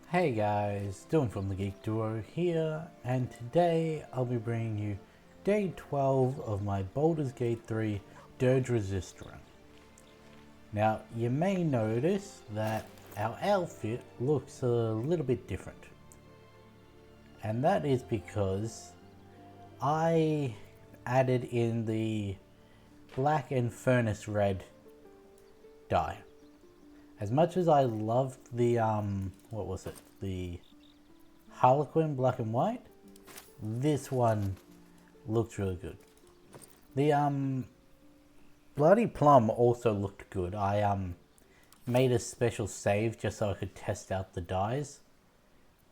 Hey guys, Dylan from the Geek Duo here, and today I'll be bringing you day 12 of my Baldur's Gate 3 Durge Resist run. Now, you may notice that our outfit looks a little bit different, and that is because I added in the black and furnace red dye. As much as I loved the, what was it? The Harlequin black and white, this one looks really good. The, Bloody Plum also looked good. I, made a special save just so I could test out the dyes,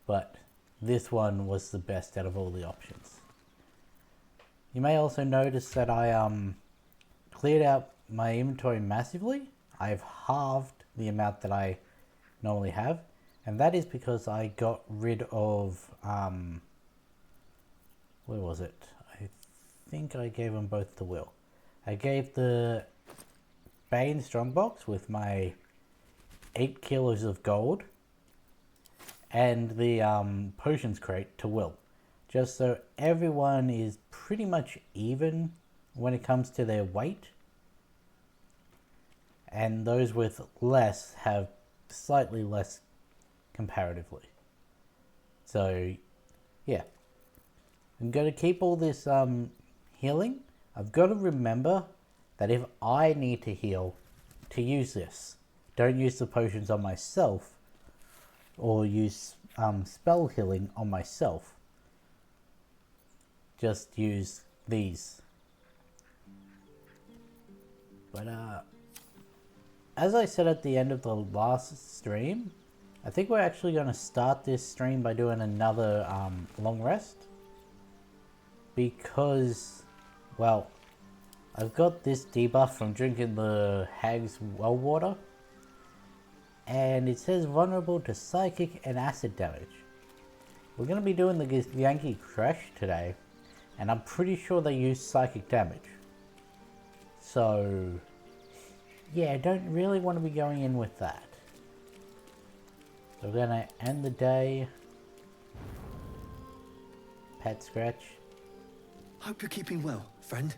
but this one was the best out of all the options. You may also notice that I, cleared out my inventory massively. I've halved the amount that I normally have, and that is because I got rid of where was it? I think I gave them both the will. I gave the Bane Strongbox with my 8 kilos of gold and the potions crate to Will, just so everyone is pretty much even when it comes to their weight, and those with less have slightly less comparatively. So yeah, I'm going to keep all this healing. I've got to remember that if I need to heal, to use this. Don't use the potions on myself, or use spell healing on myself. Just use these. But as I said at the end of the last stream, I think we're actually going to start this stream by doing another long rest. Because, well, I've got this debuff from drinking the Hag's well water. And it says vulnerable to psychic and acid damage. We're going to be doing the Yankee Crash today. And I'm pretty sure they use psychic damage. So yeah, I don't really want to be going in with that. So we're gonna end the day. Pet scratch. Hope you're keeping well, friend.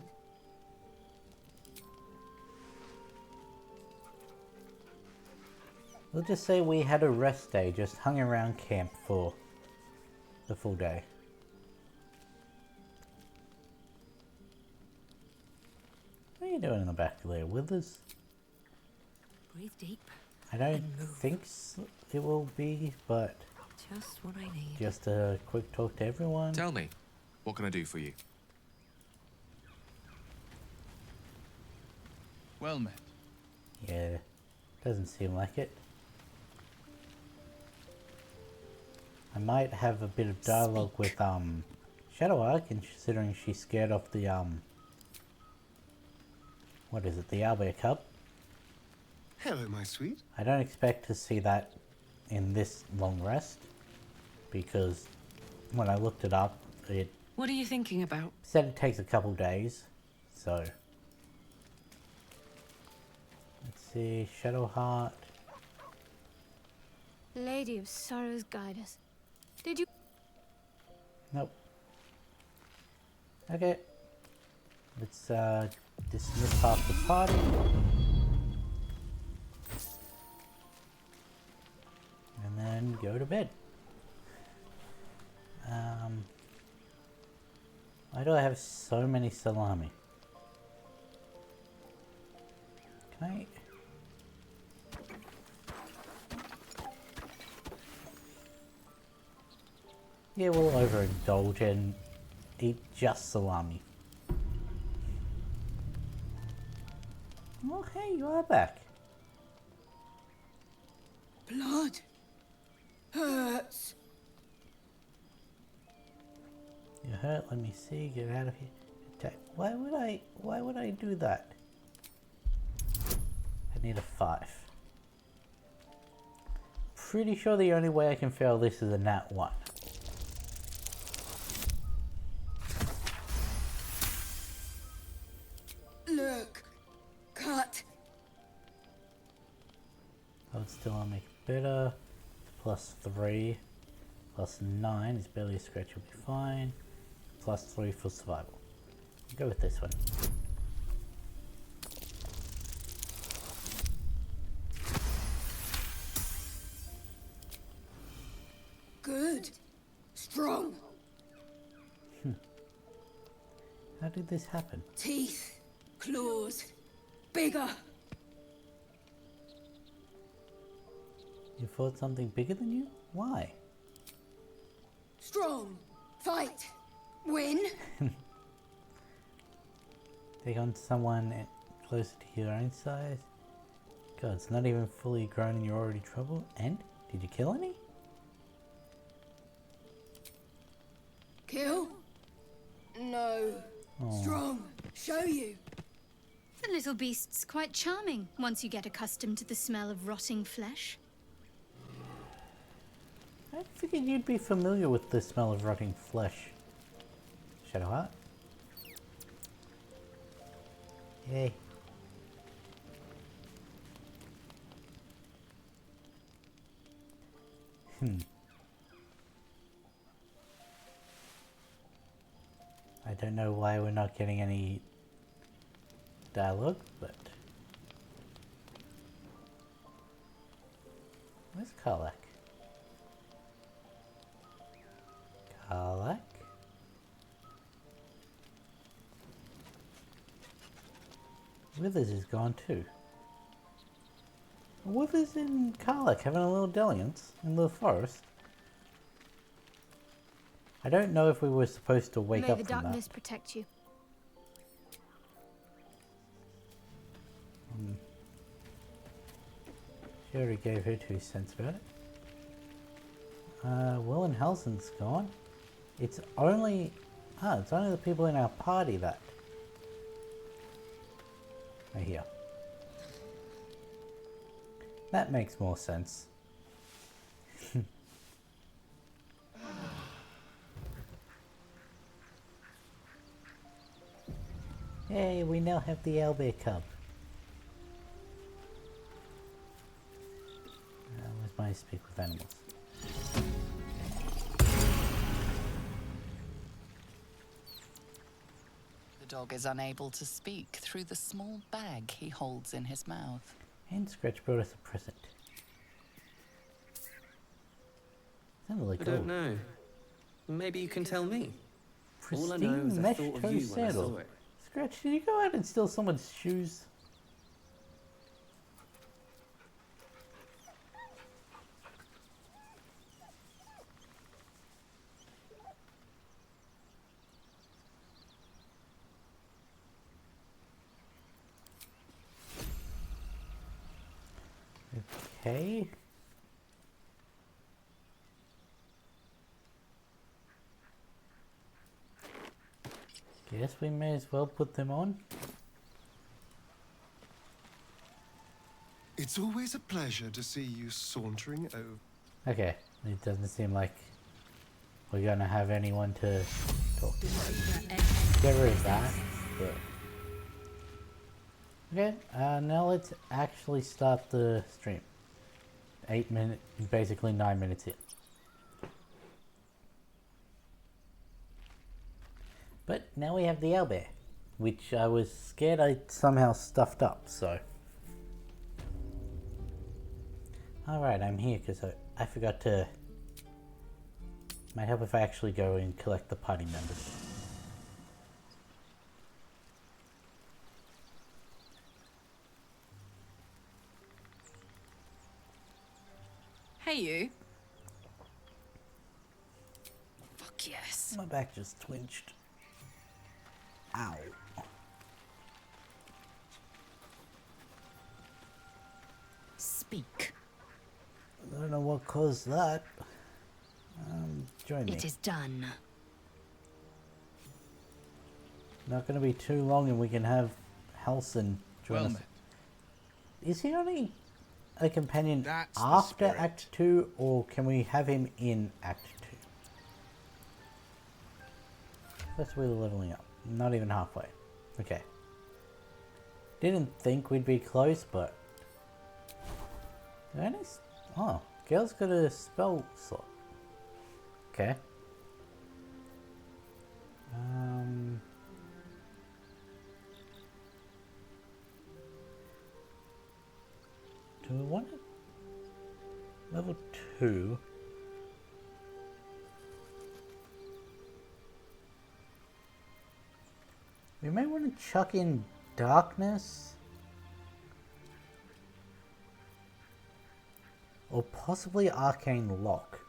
We'll just say we had a rest day, just hung around camp for the full day. What are you doing in the back there, Withers? Breathe deep. I don't think it will be, but Just what I need. just a quick talk to everyone. Tell me, what can I do for you? Well met. Yeah, doesn't seem like it. I might have a bit of dialogue with Shadowheart, considering she's scared of the what is it, the Owlbear Cup. Hello, my sweet. I don't expect to see that in this long rest, because when I looked it up, it What are you thinking about? said it takes a couple days. So let's see, Shadowheart. Lady of Sorrows, guide us. Did you? Nope. Okay. Let's dismiss half the party. And then go to bed. Why do I have so many salami? Can I? Yeah, we'll overindulge and eat just salami. Oh, hey, you are back. Blood hurts. You hurt, let me see, get out of here. Attack. Why would I do that? I need a 5. Pretty sure the only way I can fail this is a nat 1. Look, cut. I would still want to make it better. plus 3 plus 9 is barely a scratch, will be fine. Plus 3 for survival. Go with this one. Good. Strong. How did this happen? Teeth. Claws. Bigger. You fought something bigger than you? Why? Strong. Fight. Win. Take on someone closer to your own size? God, it's not even fully grown and you're already troubled? And? Did you kill any? Kill? No. Oh. Strong. Show you. The little beast's quite charming once you get accustomed to the smell of rotting flesh. I figured you'd be familiar with the smell of rotting flesh. Shadowheart? Yay. I don't know why we're not getting any dialogue, but... Where's Karlak? Karlak? Withers is gone too. Withers and Karlak having a little dalliance in the forest. I don't know if we were supposed to wake May up the from darkness that. protect you. She already gave her 2 cents about it. Will and Helson's gone. It's only the people in our party that are here. That makes more sense. Hey, we now have the owlbear cub. Where's my speak with animals? The dog is unable to speak through the small bag he holds in his mouth. And Scratch brought us a present. Sounded like I don't know. Maybe you can tell me. All I pristine know is I mesh thought of toe you when I sandal. saw it. Scratch, did you go out and steal someone's shoes? Okay. Guess we may as well put them on. It's always a pleasure to see you sauntering over. Okay, it doesn't seem like we're gonna have anyone to talk to. Get rid of that. But... Okay, now let's actually start the stream. 8 minutes, basically 9 minutes in. But now we have the owlbear, which I was scared I somehow stuffed up, so. Alright, I'm here because I forgot to... Might help if I actually go and collect the party members. Hey, you. Fuck yes. My back just twinched. Ow. Speak. I don't know what caused that. Join me. It is done. Not going to be too long and we can have Halson join Well us. met. Is he only a companion That's the after spirit. Act 2 or can we have him in Act 2? First we're leveling up. Not even halfway. Okay. Didn't think we'd be close, but... Oh, Girl's got a spell slot. Okay. Do we want it? Level 2. We may want to chuck in darkness. Or possibly arcane lock.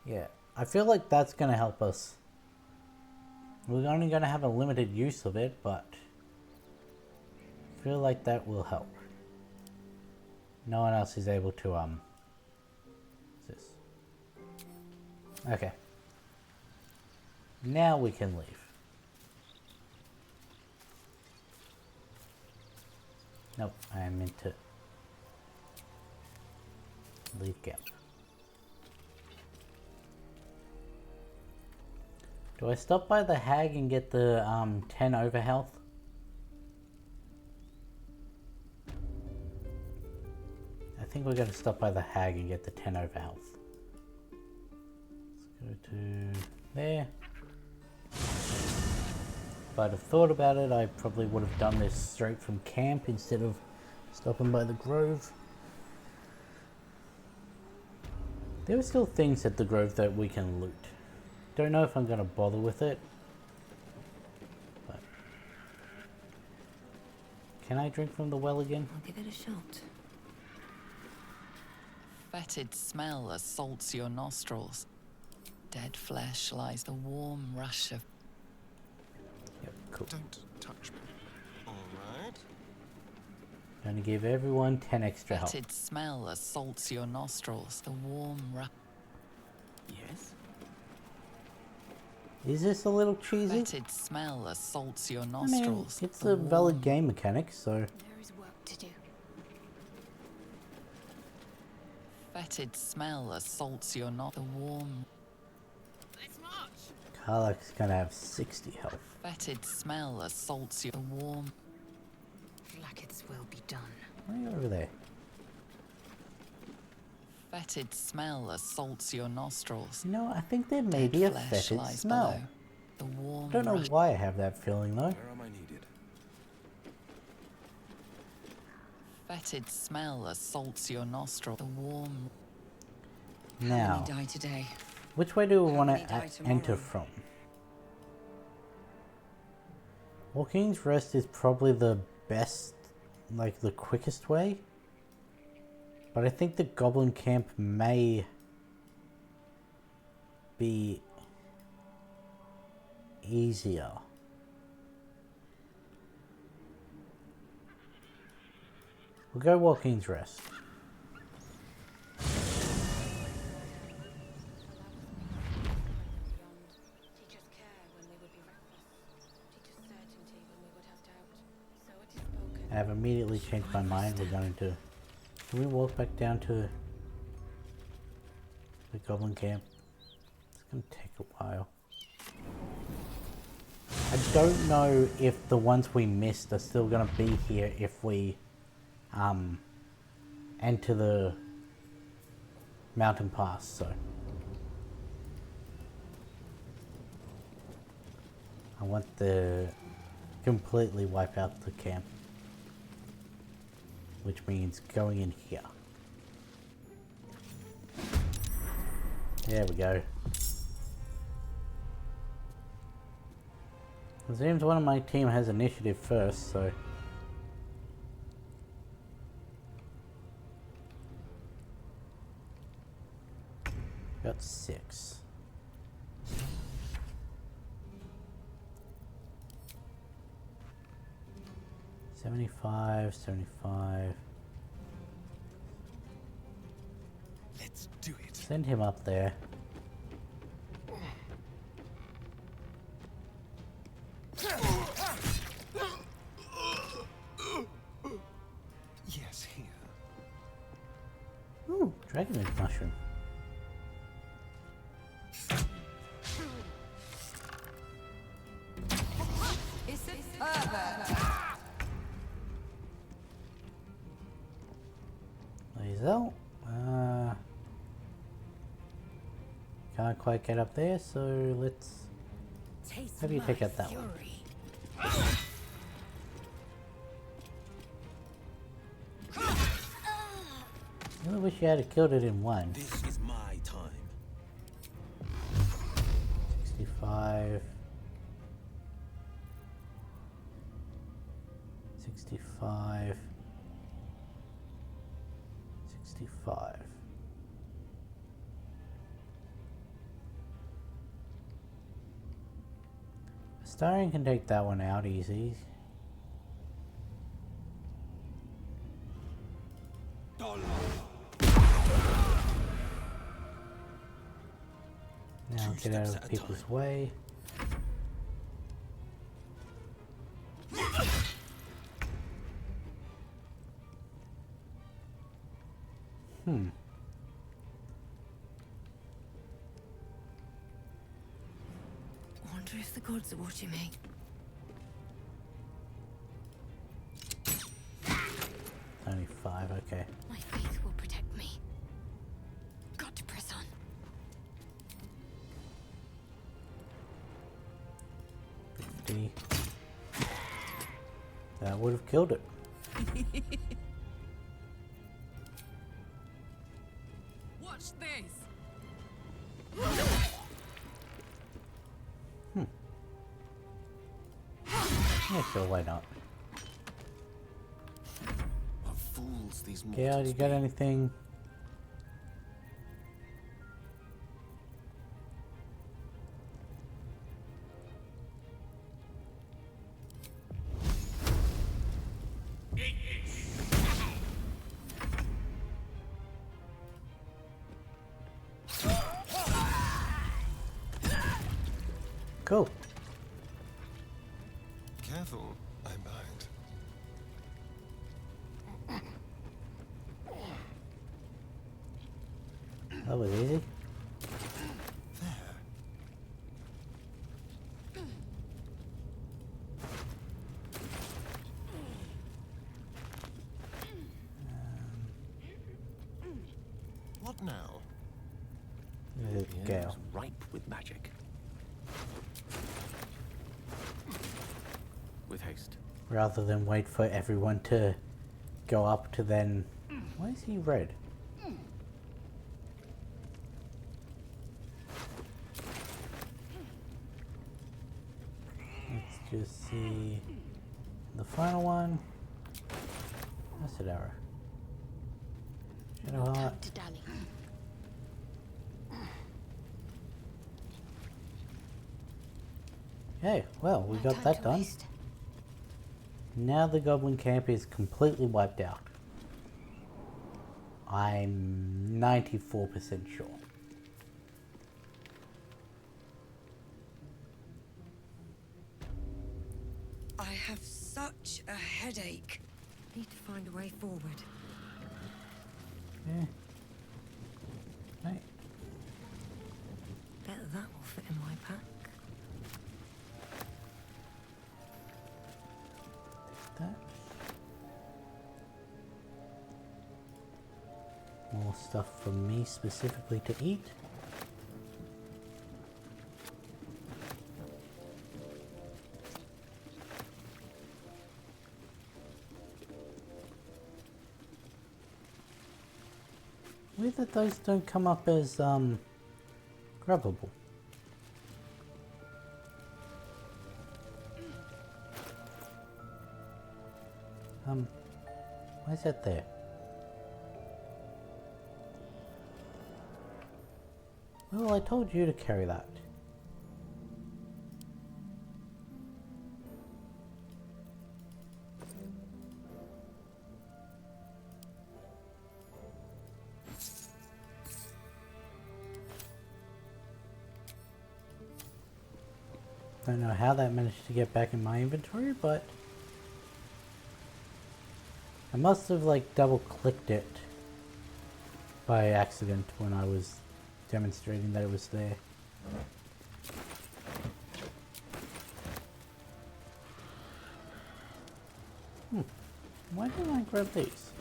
Yeah, I feel like that's going to help us. We're only going to have a limited use of it, but I feel like that will help. No one else is able to, what's this? Okay. Now we can leave. Nope, I meant to leave camp. Do I stop by the hag and get the 10 over health? I think we're going to stop by the hag and get the 10 over health. Let's go to there. If I'd have thought about it, I probably would have done this straight from camp instead of stopping by the grove. There are still things at the grove that we can loot. Don't know if I'm going to bother with it. But can I drink from the well again? I'll give it a shot. Fetid smell assaults your nostrils. Dead flesh lies the warm rush of... Yep, cool. Don't touch me. All right. Going to give everyone 10 extra health. Fetid smell assaults your nostrils. The warm rush... Yes? Is this a little cheesy? Fetid smell assaults your I mean, nostrils. it's The a valid warm- game mechanic, so... There is work to do. Fetid smell assaults your the warm... Karlak's going to have 60 health. Fetid smell assaults your warm... Blackets will be done. Why are you over there? Fetid smell assaults your nostrils. You know, I think there may Dead be a flesh fetid lies smell. below. The warm I don't know rush- why I have that feeling though. Where am I needed? Fetid smell assaults your nostril. The warm... Now, Die today. which way do we How want many to die enter tomorrow? from? Walking's Rest is probably the best, like the quickest way. But I think the Goblin Camp may be easier. We'll go Walking's Rest. Teach us care when we would be reckless. Teach us certainty when we would have doubt. So it is spoken. I have immediately changed my mind. We're going to... Can we walk back down to the Goblin Camp? It's going to take a while. I don't know if the ones we missed are still going to be here if we enter the mountain pass, so I want to completely wipe out the camp, which means going in here. There we go. It seems one of my team has initiative first, so got 6. $75, $75. Let's do it. Send him up there. Yes, here. Ooh, dragon mushroom. Hazel. Can't quite get up there, so let's have you take out that one. I really wish you had killed it in one. This is my time. 65. 65. 65. Starion can take that one out easy. Now get out of people's way. Wonder if the gods are watching me. Only 5, okay. My faith will protect me. Got to press on. 50. That would have killed it. Watch this. Yeah, sure, why not? What fools these Gail, mortals you got be. anything? Cool. Careful, I bind. That was easy. There. What now? Gale. Ripe with magic. With haste. Rather than wait for everyone to go up to then... Why is he red? Let's just see the final one. That's an arrow. Shadow Heart. To dally. Hey, well, we got Time that to done. waste. Now the goblin camp is completely wiped out. I'm 94% sure. I have such a headache. Need to find a way forward. Yeah. Right. Bet that will fit in my pack. That. More stuff for me specifically to eat. Weird that those don't come up as grabbable. Why is that there? Well, I told you to carry that. Don't know how that managed to get back in my inventory, but I must have like double clicked it by accident when I was demonstrating that it was there. Why didn't I grab these?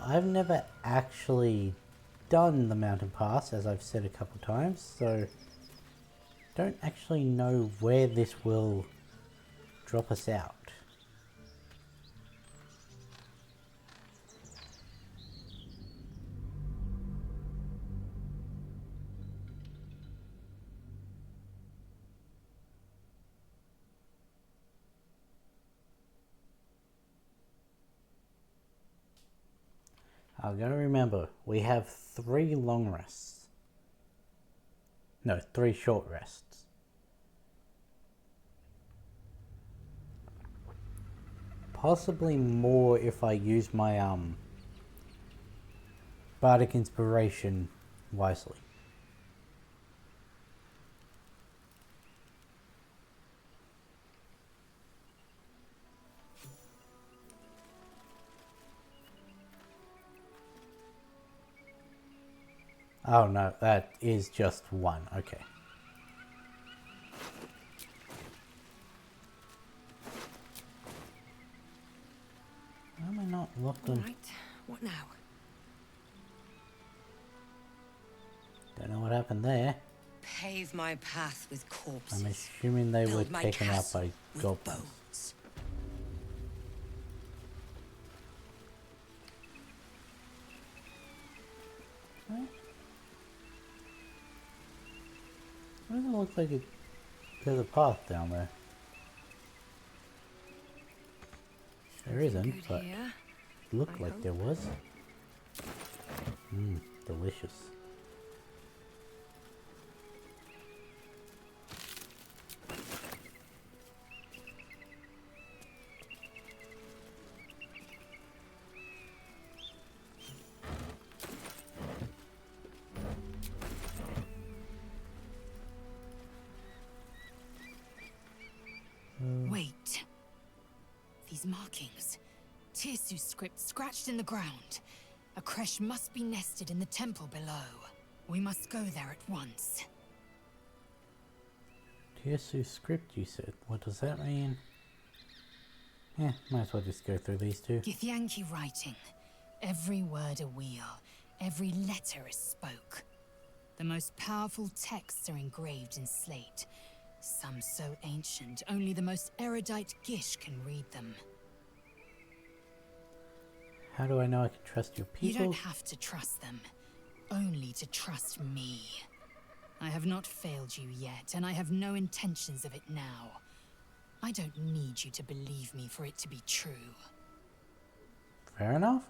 I've never actually done the mountain pass, as I've said a couple times, so don't actually know where this will drop us out. I'm going to remember, we have 3 long rests. No, 3 short rests. Possibly more if I use my Bardic Inspiration wisely. Oh no, that is just 1, okay. Why am I not locked on? Right, what now? Don't know what happened there. Pave my path with corpses. I'm assuming they were Build my taken out castle by with goblins. bones. Why does it look like there's a path down there? There isn't, Good but here. it looked I like hope. there was. Delicious. Wait. These markings. Tirsu script scratched in the ground. A creche must be nested in the temple below. We must go there at once. Tirsu script, you said. What does that mean? Yeah, might as well just go through these two. Githyanki writing. Every word a wheel. Every letter a spoke. The most powerful texts are engraved in slate. Some so ancient, only the most erudite Gish can read them. How do I know I can trust your You people? don't have to trust them, only to trust me. I have not failed you yet, and I have no intentions of it now. I don't need you to believe me for it to be true. Fair enough.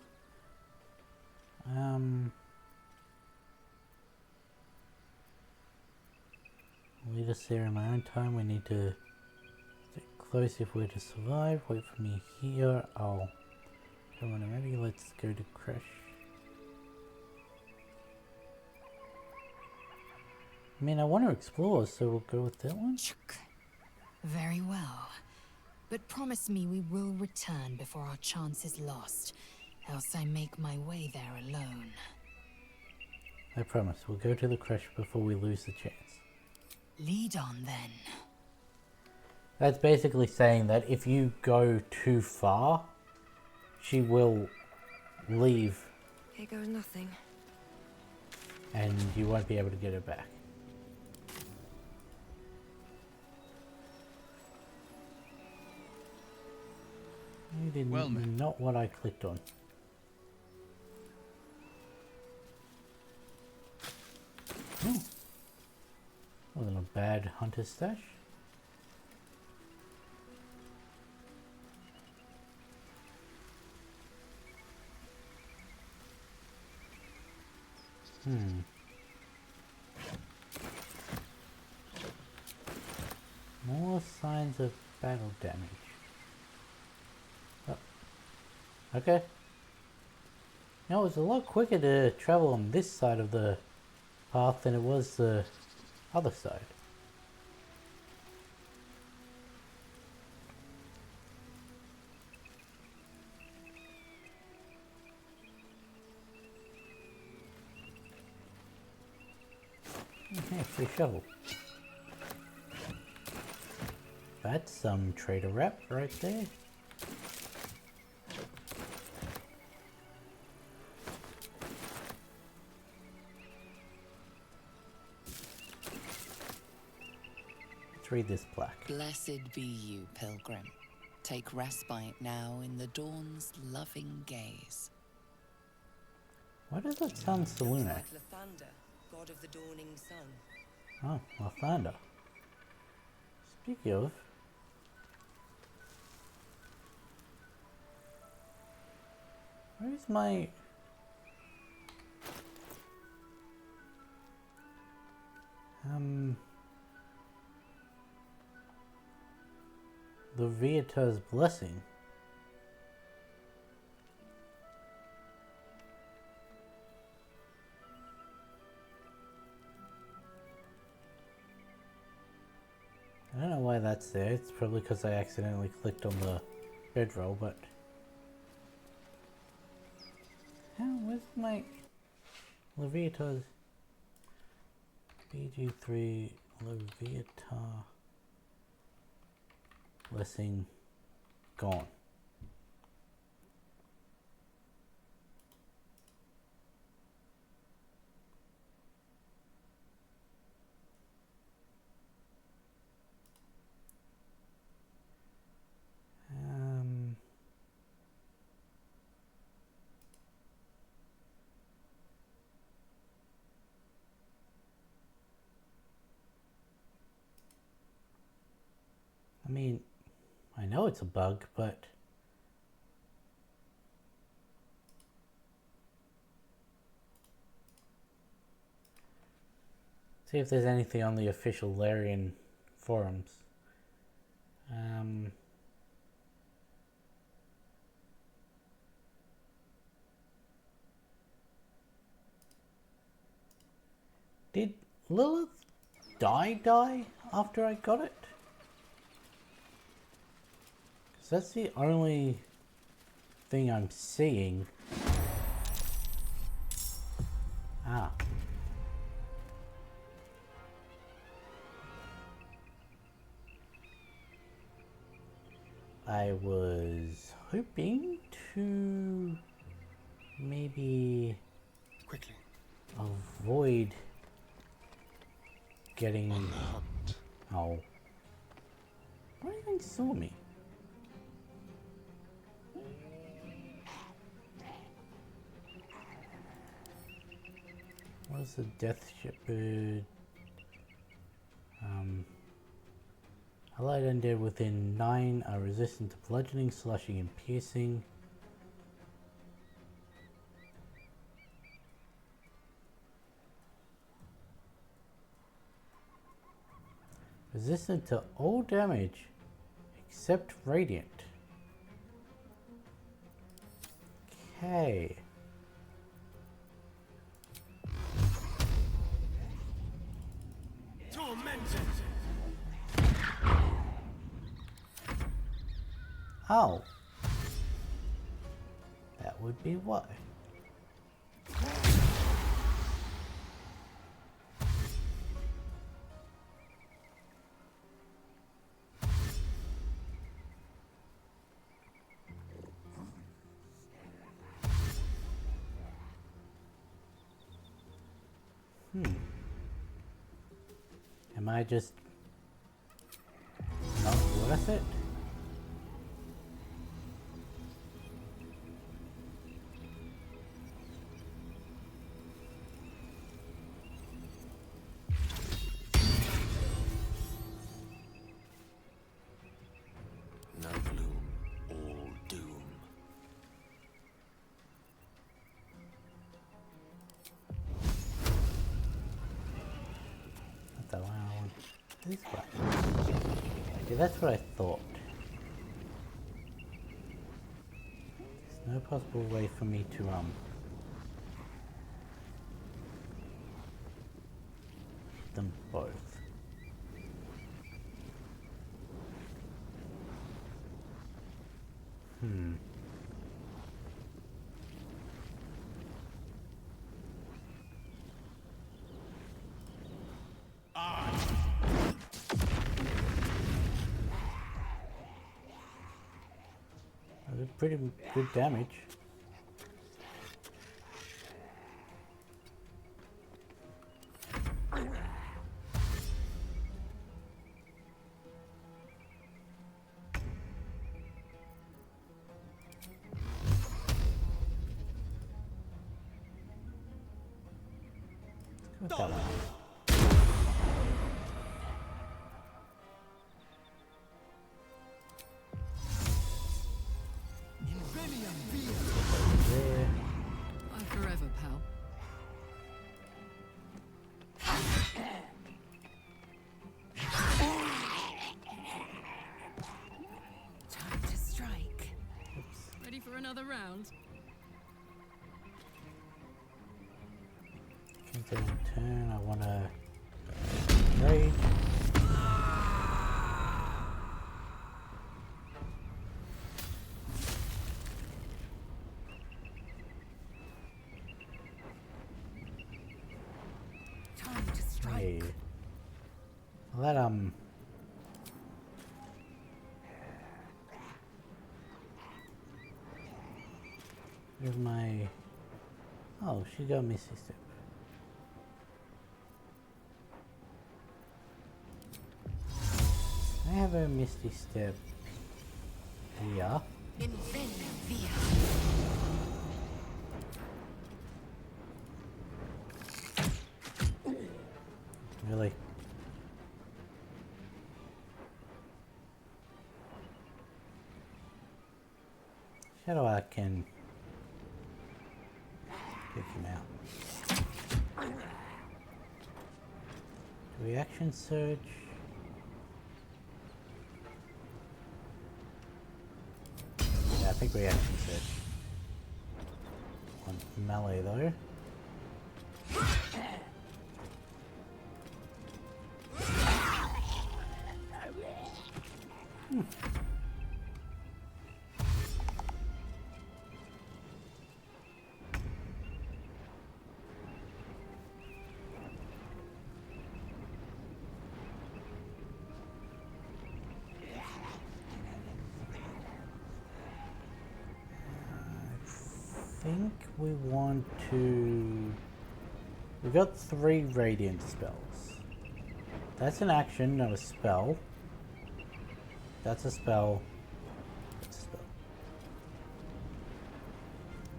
Lead us there in my own time. We need to stay close if we're to survive. Wait for me here. I'll come when I'm ready. Let's go to Crash. I mean, I want to explore, so we'll go with that one. Chuk. Very well. But promise me we will return before our chance is lost, else I make my way there alone. I promise. We'll go to the Crash before we lose the chance. Lead on then. That's basically saying that if you go too far, she will leave Here goes nothing. and you won't be able to get her back. You did Well met. not what I clicked on. Oh. Wasn't a bad hunter stash. More signs of battle damage. Oh. Okay. Now it was a lot quicker to travel on this side of the path than it was the other side. Okay, free shovel. That's some trader rep right there. Let's read this plaque. Blessed be you, pilgrim. Take respite now in the dawn's loving gaze. Why does that sound Selune? Like Lathander, god of the dawning sun. Oh, Lathander. Speaking of, where's my... Leviata's blessing. I don't know why that's there. It's probably because I accidentally clicked on the bedroll, but... where's my... Leviata's... BG3 Leviata... Blessing... gone. I mean, I know it's a bug, but... See if there's anything on the official Larian forums. Did Lilith die after I got it? Because that's the only thing I'm seeing. Ah. I was hoping to maybe Quickly. avoid getting... On the hunt. Oh. Why do you think saw me? What is the Death Shepherd? Allied undead within 9 are resistant to bludgeoning, slashing, and piercing. Resistant to all damage except radiant. Okay. Tormented. Oh. That would be why. Am I just not worth it? No gloom, all doom. Not that one, I want this one. Yeah, that's what I thought. There's no possible way for me to them both. That did pretty good damage. That one. There. Bye forever, pal. Time to strike. Ready for another round? Turn. I want to rage. Time to strike. Hey. Let Where's my? Oh, she got Misty Step. I have a Misty Step here. Really? Shadow Arc can pick him out. Reaction Surge. Yeah, I think Reaction Surge. On melee though. I think we want to... We got 3 radiant spells. That's an action, not a spell. That's a spell. That's a spell.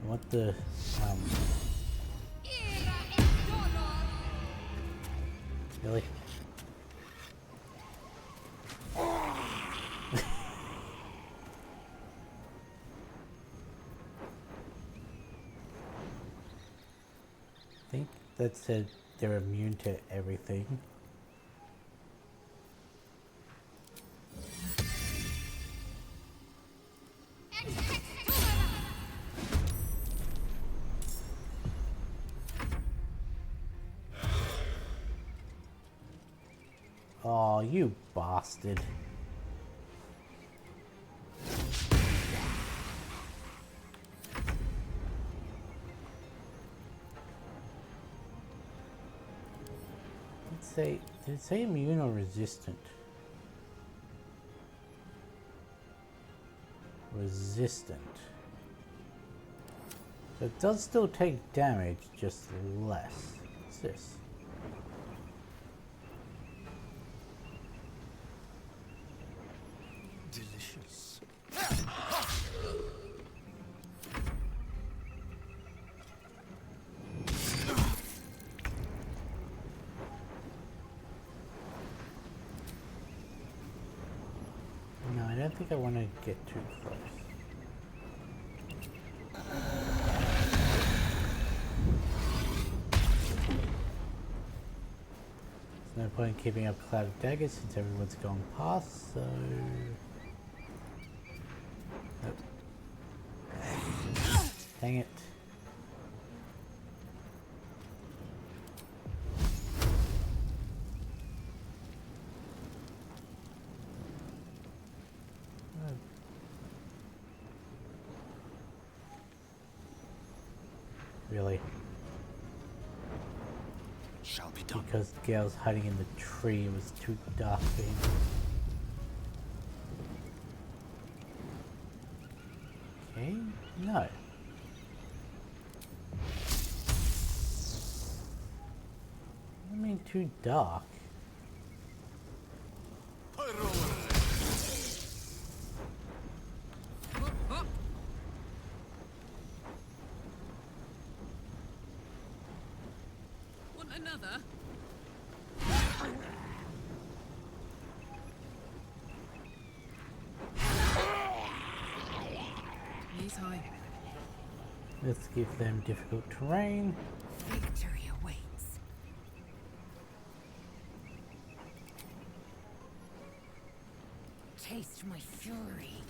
I want the really? I think that said they're immune to everything. Oh, you bastard. Did it say immune or resistant? Resistant. So it does still take damage, just less. What's this? Delicious. No, I don't think I want to get too close. There's no point in keeping up Cloud of Daggers since everyone's gone past, so... Nope. Dang it. Really? Shall be done. Because the girl's hiding in the tree, it was too dark for him. Okay, no. I mean too dark. Want another? Let's give them difficult terrain. Victory awaits. Taste my fury.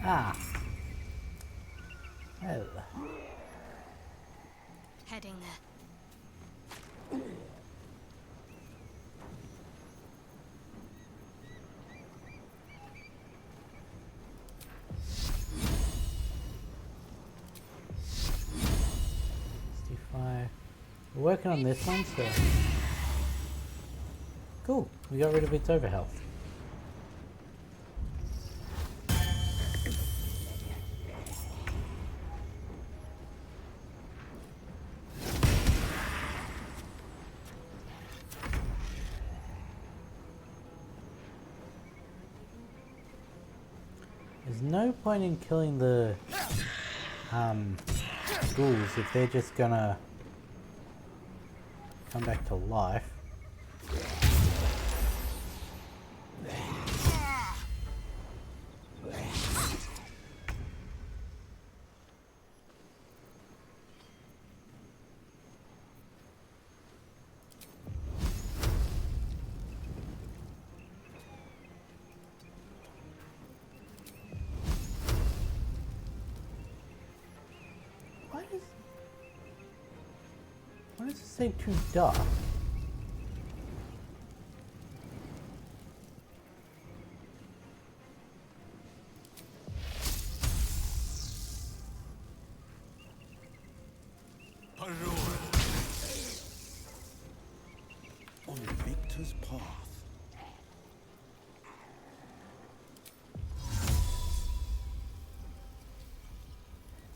Ah. Well. Heading there. We're working on this one, so cool. We got rid of its overhealth. There's no point in killing the ghouls if they're just gonna come back to life. Why does it say too dark? On Victor's path.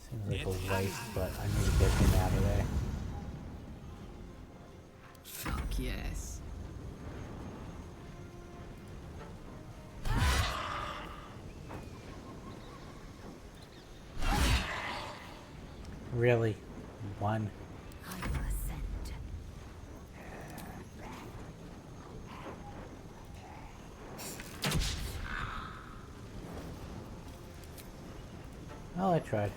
Seems like a waste, but I need to get him out of there. Fuck yes. Really? One? I will ascend. Oh, I tried.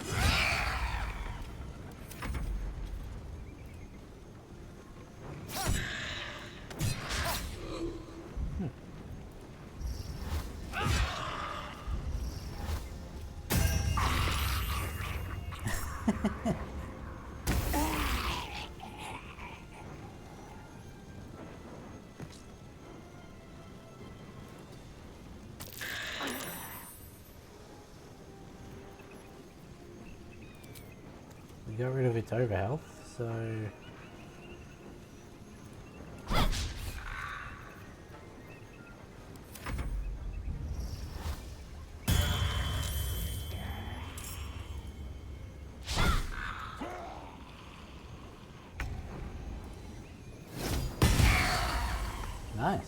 We got rid of its overhealth, so nice.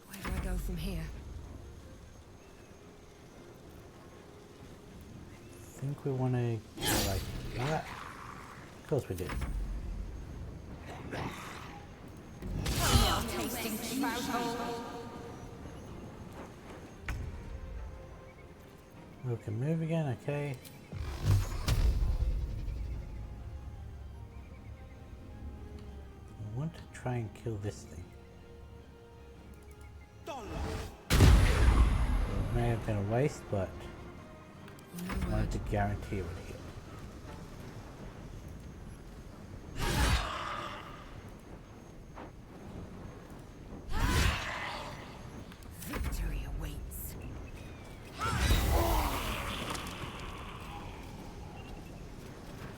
Where do I go from here? I think we want to go like that. Of course we did. We can move again, okay. I want to try and kill this thing. It may have been a waste, but I wanted to guarantee it would hit. Victory awaits.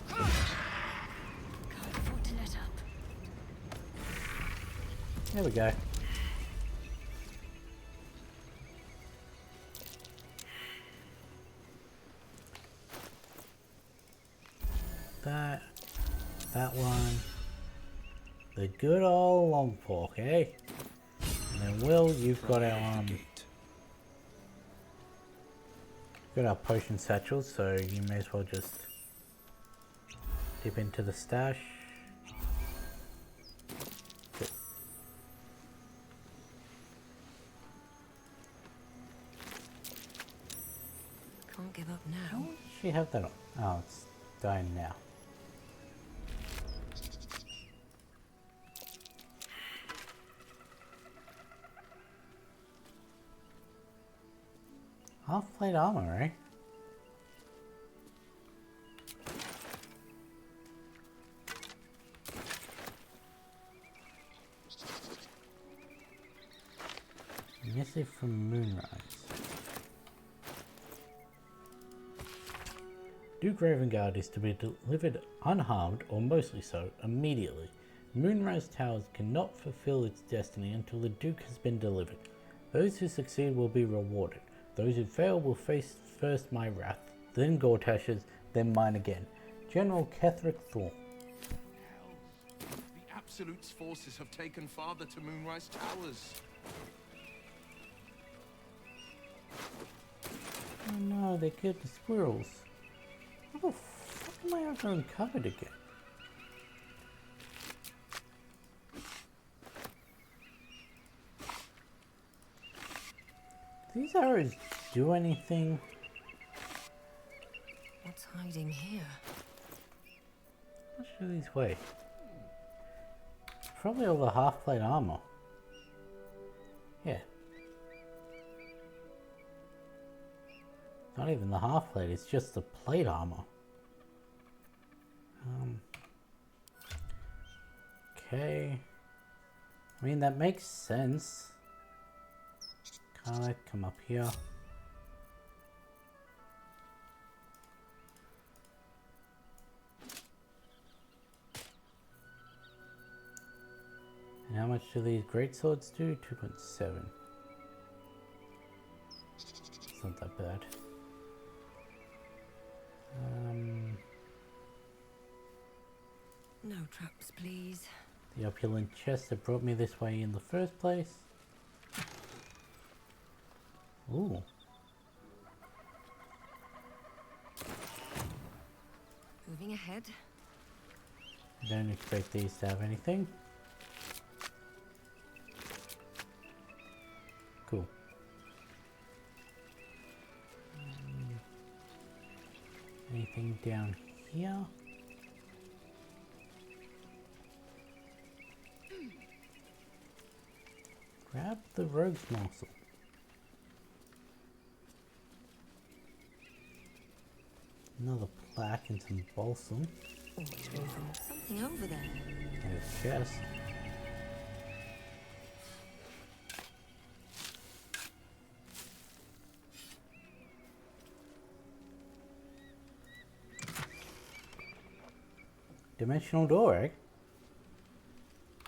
Can't afford to let up. There we go. that one. The good old long fork, eh? And then Will, you've got our potion satchels, so you may as well just dip into the stash. Can't give up now. How does she have that on? Oh, it's dying now. Half plate armor, eh? Message from Moonrise. Duke Ravengard is to be delivered unharmed, or mostly so, immediately. Moonrise Towers cannot fulfill its destiny until the Duke has been delivered. Those who succeed will be rewarded. Those who fail will face first my wrath, then Gortash's, then mine again. General Ketherick Thorn. The Absolute's forces have taken Father to Moonrise Towers. Oh no, they killed the squirrels. How the fuck am I ever uncovered again? Do these arrows do anything? What's hiding here? How much do these weigh? Probably all the half plate armor. Yeah. Not even the half plate, it's just the plate armor. Okay. I mean, that makes sense. Can't I come up here? And how much do these greatswords do? 2.7. It's not that bad. No traps, please. The opulent chest that brought me this way in the first place. Ooh. Moving ahead. Don't expect these to have anything. Cool. Anything down here? Grab the rogue's morsel. Another plaque and some balsam. Something over there. And a chest. Dimensional door, eh?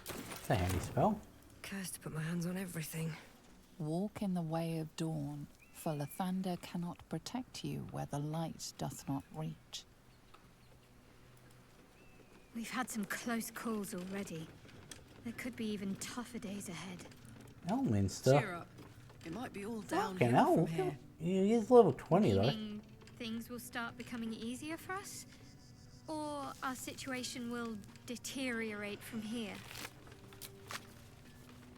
That's a handy spell. Cursed to put my hands on everything. Walk in the way of dawn, for Lathander cannot protect you where the light doth not reach. We've had some close calls already. There could be even tougher days ahead. Elminster. Cheer up. It might be all Fucking downhill hell. from here. He's level 20 though. Meaning things will start becoming easier for us? Or our situation will deteriorate from here?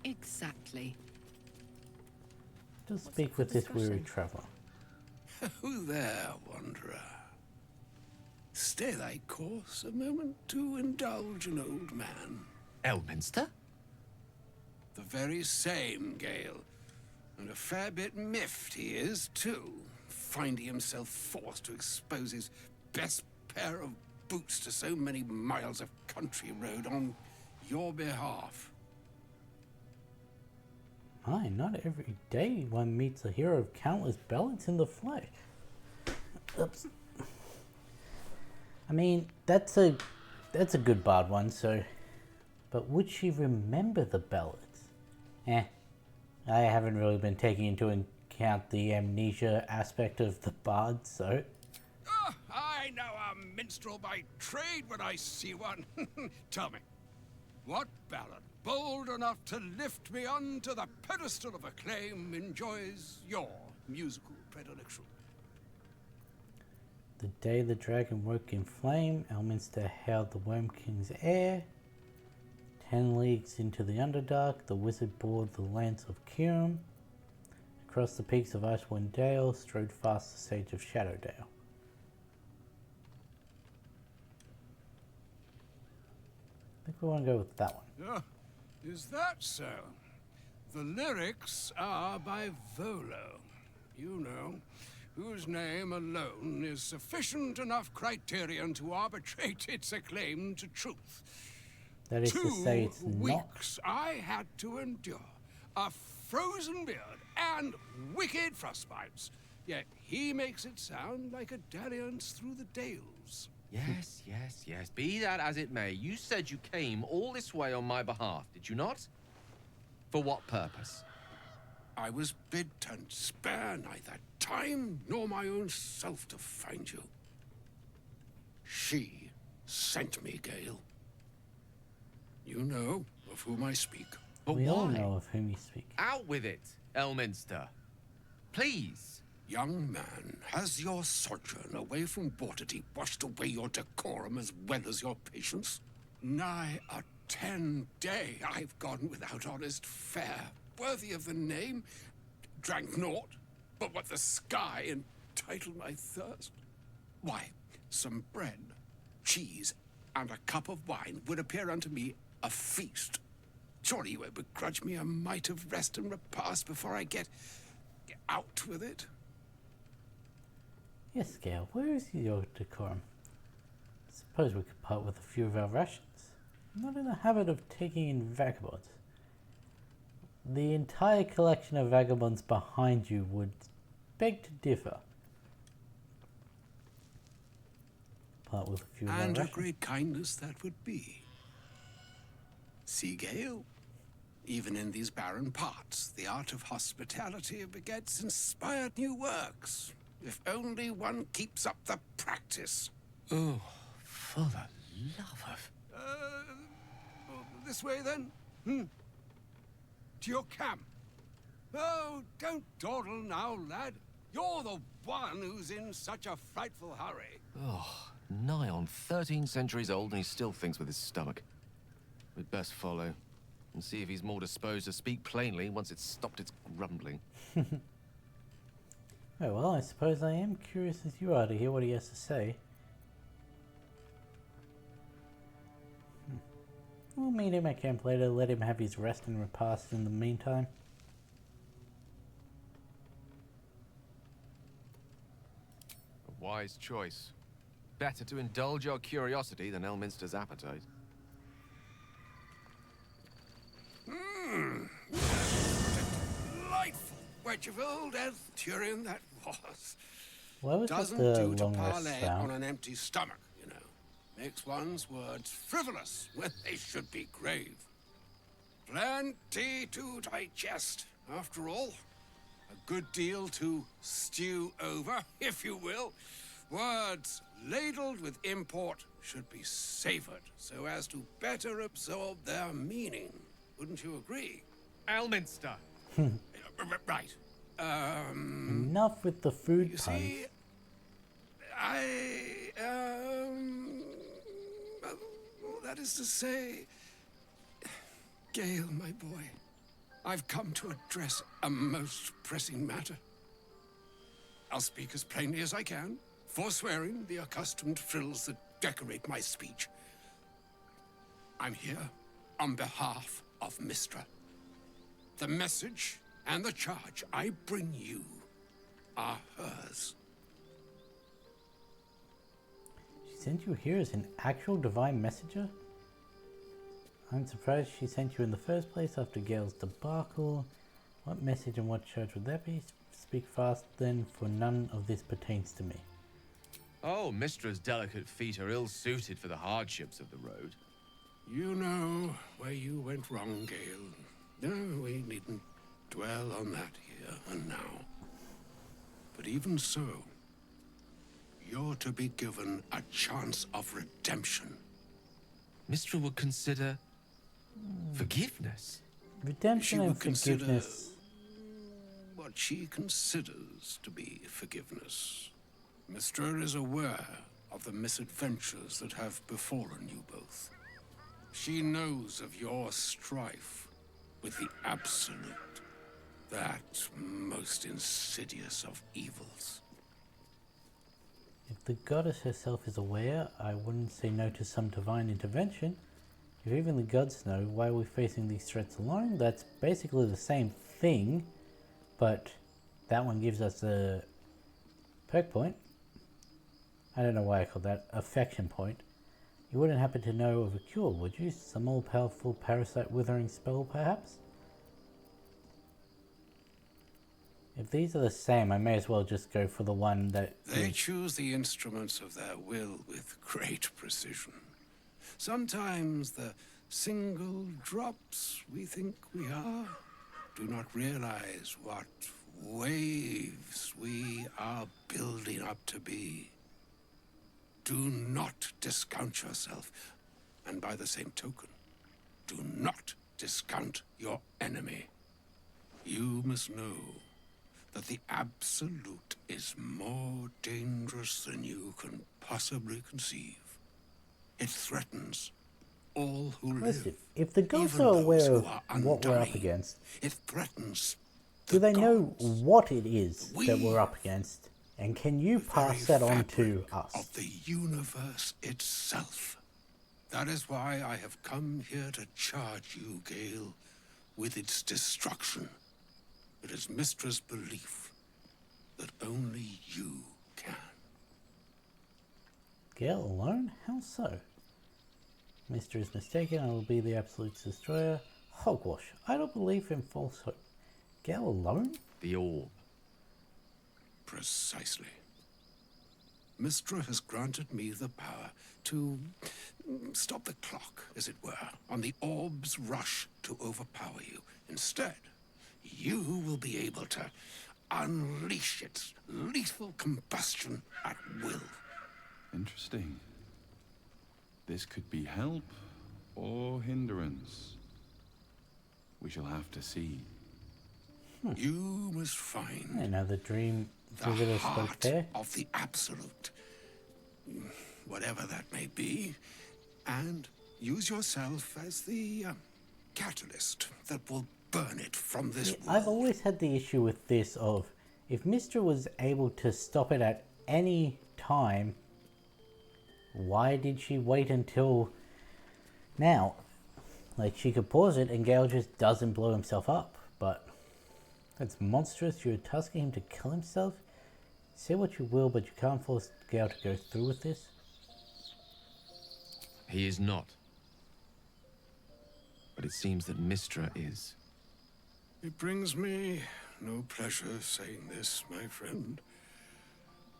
Exactly. Just speak with this weary traveller. Who there, wanderer? Stay thy course a moment to indulge an old man. Elminster? The very same, Gale. And a fair bit miffed he is, too, finding himself forced to expose his best pair of boots to so many miles of country road on your behalf. My, not every day one meets a hero of countless ballads in the flesh. Oops. I mean, that's a good bard one, so... But would she remember the ballads? I haven't really been taking into account the amnesia aspect of the bard, so... I I know a minstrel by trade when I see one. Tell me, what ballad, bold enough to lift me onto the pedestal of acclaim, enjoys your musical predilection? The day the dragon woke in flame, Elminster hailed the Worm King's heir. 10 leagues into the Underdark, the wizard bored the lands of Kirim. Across the peaks of Icewind Dale strode fast the sage of Shadowdale. I think we want to go with that one. Is that so? The lyrics are by Volo, you know, whose name alone is sufficient enough criterion to arbitrate its acclaim to truth. That is to say, it's 2 not. weeks I had to endure a frozen beard and wicked frostbites, yet he makes it sound like a dalliance through the dales. Yes, yes, yes. Be that as it may, you said you came all this way on my behalf, did you not? For what purpose? I was bid to spare neither time nor my own self to find you. She sent me, Gale. You know of whom I speak. But We all why? know of whom you speak. Out with it, Elminster. Please. Young man, has your sojourn away from Waterdeep washed away your decorum as well as your patience? Nigh a 10-day I've gone without honest fare, worthy of the name. Drank naught but what the sky entitled my thirst. Why, some bread, cheese, and a cup of wine would appear unto me a feast. Surely you won't begrudge me a mite of rest and repast before I get out with it? Yes, Gale, where is your decorum? Suppose we could part with a few of our rations. I'm not in the habit of taking in vagabonds. The entire collection of vagabonds behind you would beg to differ. Part with a few of our And a rations. great kindness that would be. See, Gale, even in these barren parts, the art of hospitality begets inspired new works. If only one keeps up the practice. Oh, for the love of... This way then? To your camp. Oh, don't dawdle now, lad. You're the one who's in such a frightful hurry. Oh, nigh on 13 centuries old and he still thinks with his stomach. We'd best follow and see if he's more disposed to speak plainly once it's stopped its grumbling. Oh, well, I suppose I am curious as you are to hear what he has to say. We'll meet him at camp later, let him have his rest and repast in the meantime. A wise choice. Better to indulge your curiosity than Elminster's appetite. Delightful wedge of old Arthurian that was. Why was that Doesn't the do to long rest parlay sound? on an empty stomach, you know. Makes one's words frivolous when they should be grave. Plenty to digest, after all. A good deal to stew over, if you will. Words ladled with import should be savored so as to better absorb their meaning. Wouldn't you agree? Elminster! Right. Enough with the food You puns. see, well, that is to say, Gale, my boy, I've come to address a most pressing matter. I'll speak as plainly as I can, forswearing the accustomed frills that decorate my speech. I'm here on behalf of Mistra. The message and the charge I bring you are hers. She sent you here as an actual divine messenger? I'm surprised she sent you in the first place after Gale's debacle. What message and what charge would that be? Speak fast then, for none of this pertains to me. Oh, Mistra's delicate feet are ill-suited for the hardships of the road. You know where you went wrong, Gale. No, we needn't dwell on that here and now. But even so, you're to be given a chance of redemption. Mistra would consider forgiveness. Redemption She and would consider forgiveness. what she considers to be forgiveness. Mistra is aware of the misadventures that have befallen you both. She knows of your strife with the Absolute, that most insidious of evils. If the goddess herself is aware, I wouldn't say no to some divine intervention. If even the gods know, why are we facing these threats alone? That's basically the same thing, but that one gives us a perk point. I don't know why I called that affection point. You wouldn't happen to know of a cure, would you? Some all-powerful parasite withering spell, perhaps? If these are the same, I may as well just go for the one that... They choose the instruments of their will with great precision. Sometimes the single drops we think we are do not realize what waves we are building up to be. Do not discount yourself, and by the same token, do not discount your enemy. You must know that the Absolute is more dangerous than you can possibly conceive. It threatens all who Listen, live. if the gods even are those aware who of are what we're up undying. against, It threatens do they know gods. what it is that We- we're up against? And can you The pass very that on to fabric us? of the universe itself. That is why I have come here to charge you, Gale, with its destruction. It is Mistra's belief that only you can. Gale alone? How so? Mister is mistaken, I will be the Absolute's destroyer. Hogwash, I don't believe in false hope. Gale alone? The orb. Precisely. Mistra has granted me the power to stop the clock, as it were, on the orb's rush to overpower you. Instead, you will be able to unleash its lethal combustion at will. Interesting. This could be help or hindrance. We shall have to see. You must find Another dream the visitor spoke heart there. of the Absolute, whatever that may be, and use yourself as the catalyst that will burn it from this world. I've always had the issue with this of, if Mistra was able to stop it at any time, why did she wait until now? Like, she could pause it and Gale just doesn't blow himself up, but that's monstrous. You're tasking him to kill himself? Say what you will, but you can't force Gale to go through with this. He is not. But it seems that Mistra is. It brings me no pleasure saying this, my friend,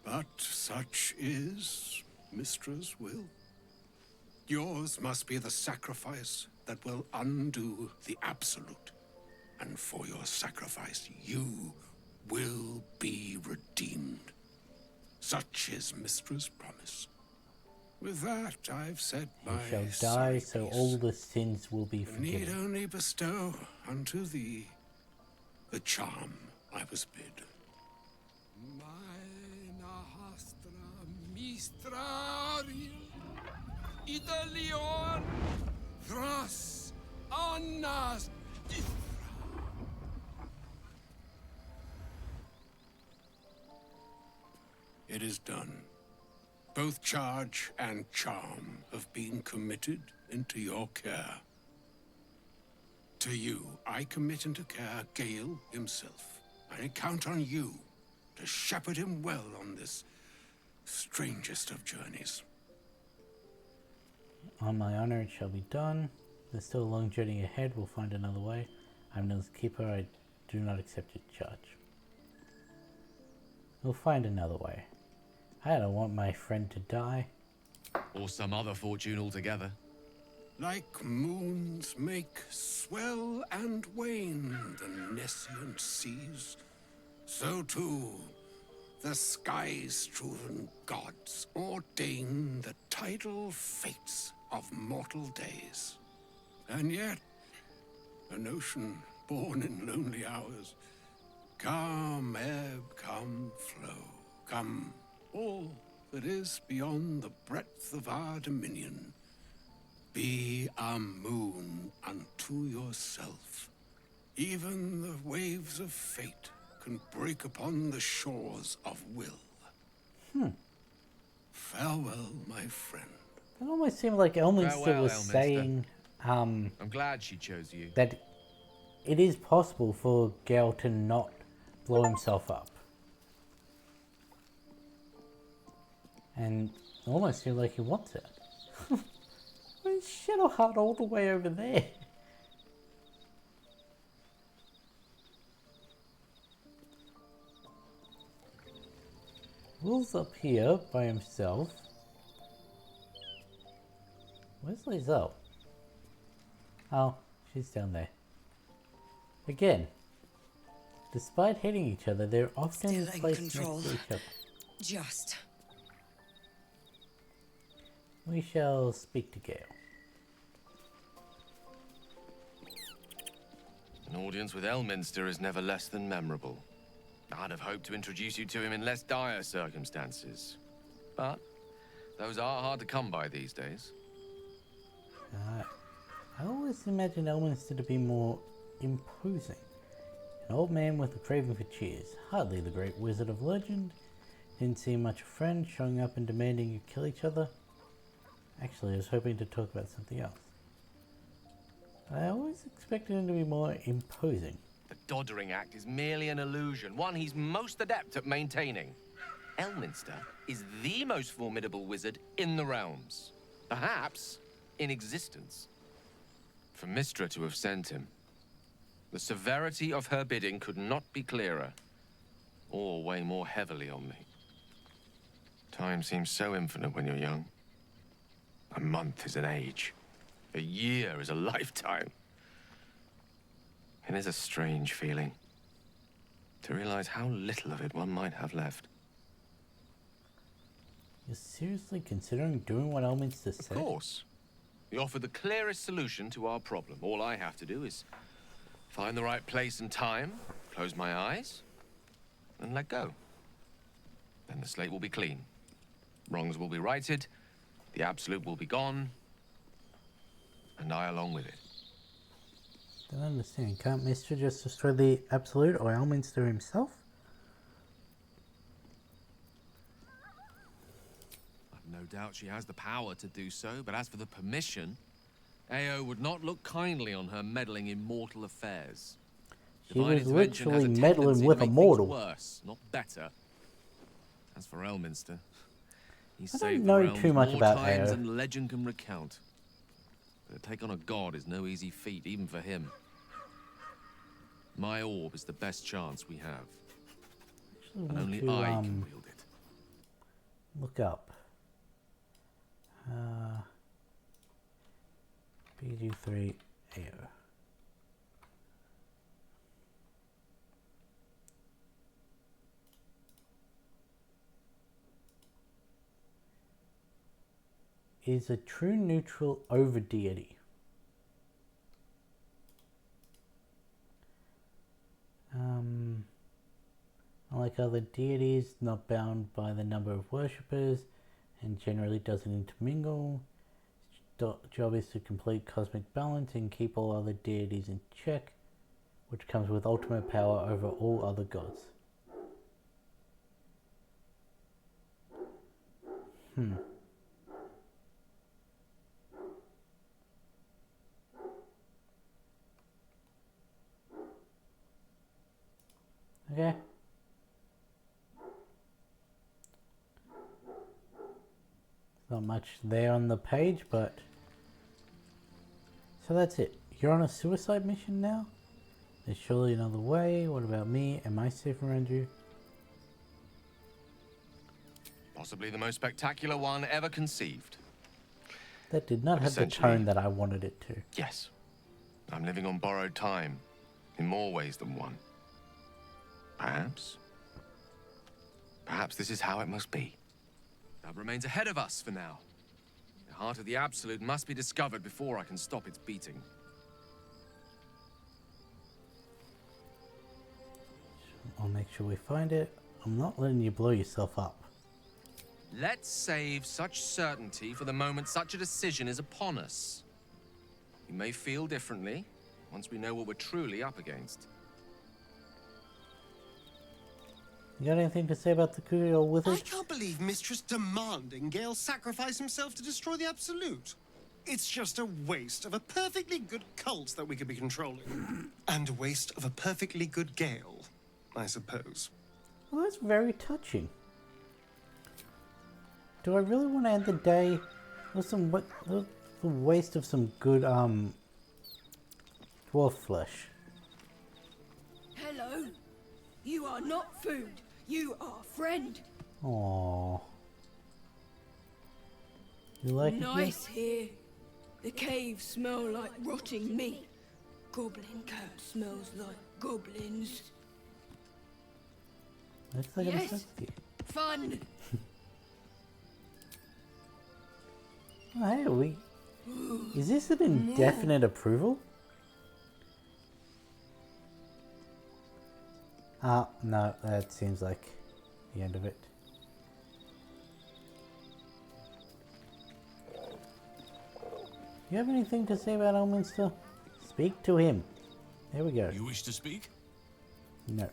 but such is Mistra's will. Yours must be the sacrifice that will undo the Absolute, and for your sacrifice you will be redeemed. Such is Mistra's promise. With that, I've said my He shall die, sorry so piece. all the sins will be You need forgiven. only bestow unto thee the charm I was bid. Mina hastra mistrari Idalion thras annas It is done. Both charge and charm have been committed into your care. To you, I commit into care Gale himself. I count on you to shepherd him well on this strangest of journeys. On my honor, it shall be done. There's still a long journey ahead. We'll find another way. I'm Nils Keeper. I do not accept your charge. We'll find another way. I don't want my friend to die. Or some other fortune altogether. Like moons make swell and wane the nescient seas, so too The sky-strewn gods ordain the tidal fates of mortal days. And yet, an ocean born in lonely hours, come ebb, come flow, come all that is beyond the breadth of our dominion. Be a moon unto yourself. Even the waves of fate can break upon the shores of will. Farewell, my friend. It almost seemed like Elminster Farewell, was Elminster. saying I'm glad she chose you. that it is possible for Gale to not blow himself up. And it almost seems like he wants it. Where's Shadowheart all the way over there? Will's up here by himself. Where's Lizelle? Oh, she's down there. Again, despite hating each other, they're often Still in placed control. next to each other. Just. We shall speak to Gale. An audience with Elminster is never less than memorable. I'd have hoped to introduce you to him in less dire circumstances. But those are hard to come by these days. I always imagined Elminster to be more imposing. An old man with a craving for cheers. Hardly the great wizard of legend. Didn't seem much a friend, showing up and demanding you kill each other. Actually, I was hoping to talk about something else. I always expected him to be more imposing. The doddering act is merely an illusion, one he's most adept at maintaining. Elminster is the most formidable wizard in the realms. Perhaps in existence. For Mystra to have sent him, the severity of her bidding could not be clearer, or weigh more heavily on me. Time seems so infinite when you're young. A month is an age. A year is a lifetime. It is a strange feeling to realize how little of it one might have left. You're seriously considering doing what Elminster said? Of course. We offer the clearest solution to our problem. All I have to do is find the right place and time, close my eyes, and let go. Then the slate will be clean. Wrongs will be righted, the absolute will be gone, and I along with it. Don't understand. Can't Mystra just destroy the Absolute or Elminster himself? I've no doubt she has the power to do so, but as for the permission, Ao would not look kindly on her meddling in mortal affairs. She Divine was intervention has literally a meddling tendency with to a make mortal. things worse, not better. As for Elminster, he I saved don't the know realms too much more about times Ao. than legend can recount. But to take on a god is no easy feat, even for him. My orb is the best chance we have, Actually and want only to, I can wield it. look up. BG3 AO. Is a true neutral over deity. Unlike other deities, not bound by the number of worshippers and generally doesn't intermingle. Its job is to complete cosmic balance and keep all other deities in check, which comes with ultimate power over all other gods. Okay. Not much there on the page, but... So that's it. You're on a suicide mission now? There's surely another way. What about me? Am I safe around you? Possibly the most spectacular one ever conceived. That did not have the tone that I wanted it to. Yes. I'm living on borrowed time, in more ways than one. Perhaps Perhaps this is how it must be. That remains ahead of us for now. The heart of the Absolute must be discovered before I can stop its beating. I'll make sure we find it. I'm not letting you blow yourself up. Let's save such certainty for the moment such a decision is upon us. We may feel differently once we know what we're truly up against. You got anything to say about the Kurio Wizard? I can't believe Mistress demanding Gale sacrifice himself to destroy the Absolute. It's just a waste of a perfectly good cult that we could be controlling. And a waste of a perfectly good Gale, I suppose. Well, that's very touching. Do I really want to end the day with the waste of some good dwarf flesh? Hello. You are not food. You are friend. Aww. You like it? Nice here. The caves smell like rotting meat. Goblin cat smells like goblins. Looks like I'm Yes. obsessed with you. Fun. Oh, hey, is this an indefinite approval? Ah, no, that seems like the end of it. You have anything to say about Elminster? Speak to him. There we go. You wish to speak? No.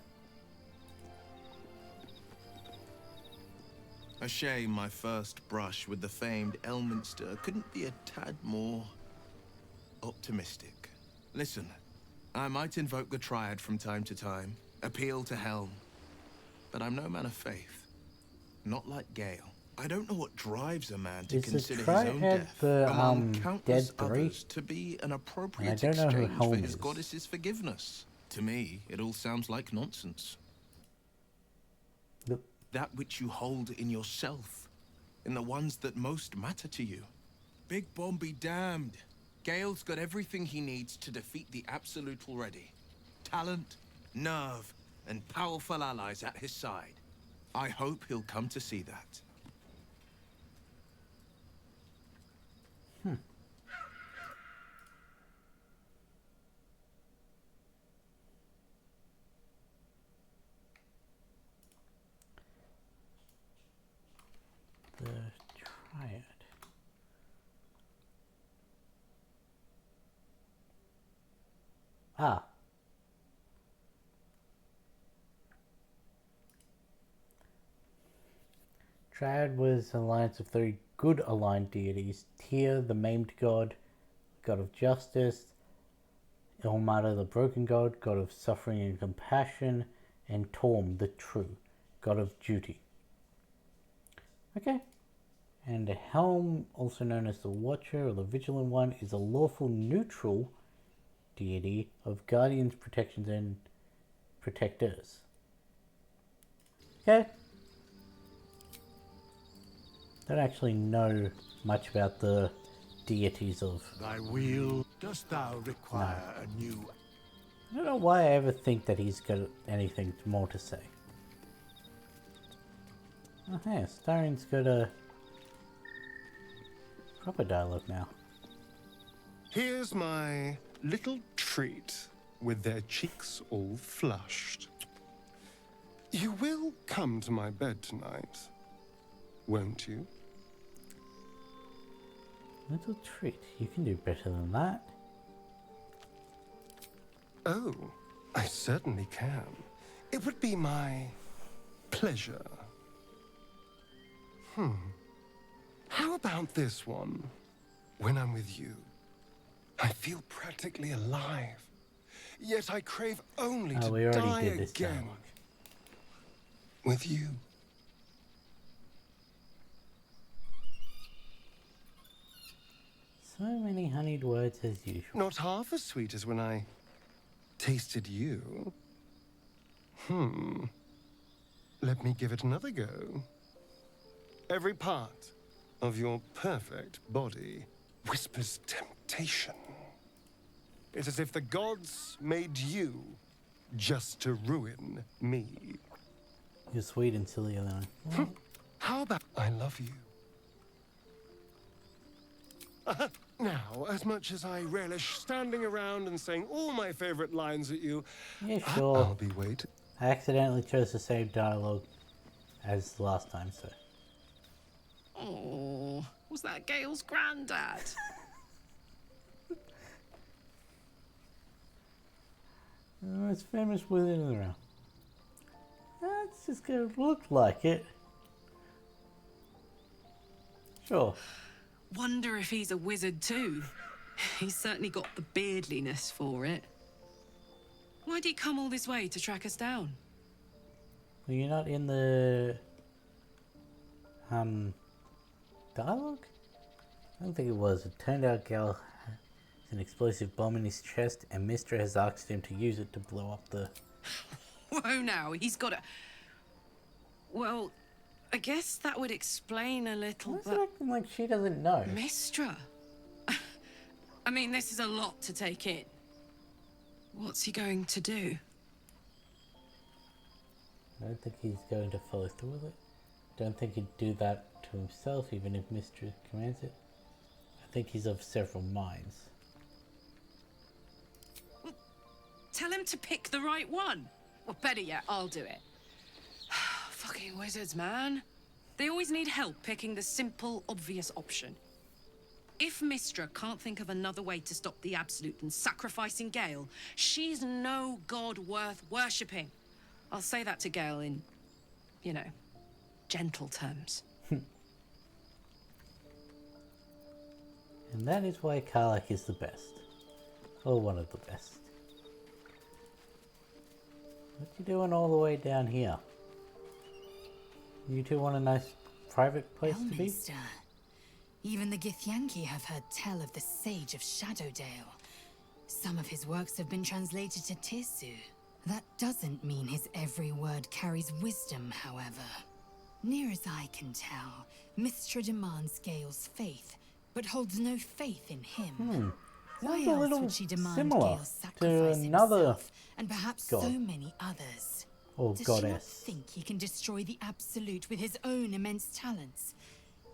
A shame my first brush with the famed Elminster couldn't be a tad more optimistic. Listen, I might invoke the Triad from time to time, appeal to Helm, but I'm no man of faith. Not like Gale. I don't know what drives a man to consider his own death among countless others to be an appropriate exchange for his goddess's forgiveness. To me, it all sounds like nonsense. That which you hold in yourself, in the ones that most matter to you. Big Bomb be damned. Gale's got everything he needs to defeat the Absolute already. Talent, nerve, and powerful allies at his side. I hope he'll come to see that. The Triad. Ah. Triad was an alliance of three good aligned deities. Tyr, the maimed god, god of justice. Ilmater, the broken god, god of suffering and compassion. And Torm, the true, god of duty. Okay. And the Helm, also known as the Watcher or the Vigilant One, is a lawful neutral deity of guardians, protections, and protectors. Okay. Don't actually know much about the deities of... Thy will, dost thou require a new... I don't know why I ever think that he's got anything more to say. Oh hey, Starian's got a proper dialogue now. Here's my little treat with their cheeks all flushed. You will come to my bed tonight, won't you? Little treat. You can do better than that. Oh, I certainly can. It would be my pleasure. How about this one? When I'm with you, I feel practically alive. Yet I crave only to we already die did this again. dialogue. With you. So many honeyed words as usual. Not half as sweet as when I tasted you. Let me give it another go. Every part of your perfect body whispers temptation. It's as if the gods made you just to ruin me. You're sweet and silly, Elena. Well, How about I love you? Now, as much as I relish standing around and saying all my favorite lines at you, yeah, sure. I'll be waiting. I accidentally chose the same dialogue as the last time, so. Oh, was that Gale's granddad? It's famous within the realm. That's just gonna look like it. Sure. Wonder if he's a wizard too. He's certainly got the beardliness for it. Why'd he come all this way to track us down? Well, you're not in the dialogue? I don't think it was. It turned out Gale has an explosive bomb in his chest and Mistra has asked him to use it to blow up the... Whoa now, he's got a... Well, I guess that would explain a little, Why's but... it acting like she doesn't know? Mistra? I mean, this is a lot to take in. What's he going to do? I don't think he's going to follow through with it. Don't think he'd do that to himself, even if Mistra commands it. I think he's of several minds. Well, tell him to pick the right one. Well, better yet, I'll do it. Fucking wizards, man. They always need help picking the simple, obvious option. If Mistra can't think of another way to stop the Absolute than sacrificing Gale, she's no god worth worshipping. I'll say that to Gale in, you know, gentle terms. And that is why Karlach is the best. Or one of the best. What you doing all the way down here? You two want a nice private place to be? Elminster. Even the Githyanki have heard tell of the Sage of Shadowdale. Some of his works have been translated to Tirsu. That doesn't mean his every word carries wisdom, however. Near as I can tell, Mistra demands Gale's faith, but holds no faith in him. Why Sounds a else little would she demand similar Gale sacrifice to another himself, and perhaps god. so many others? Or Does she not goddess. think he can destroy the Absolute with his own immense talents?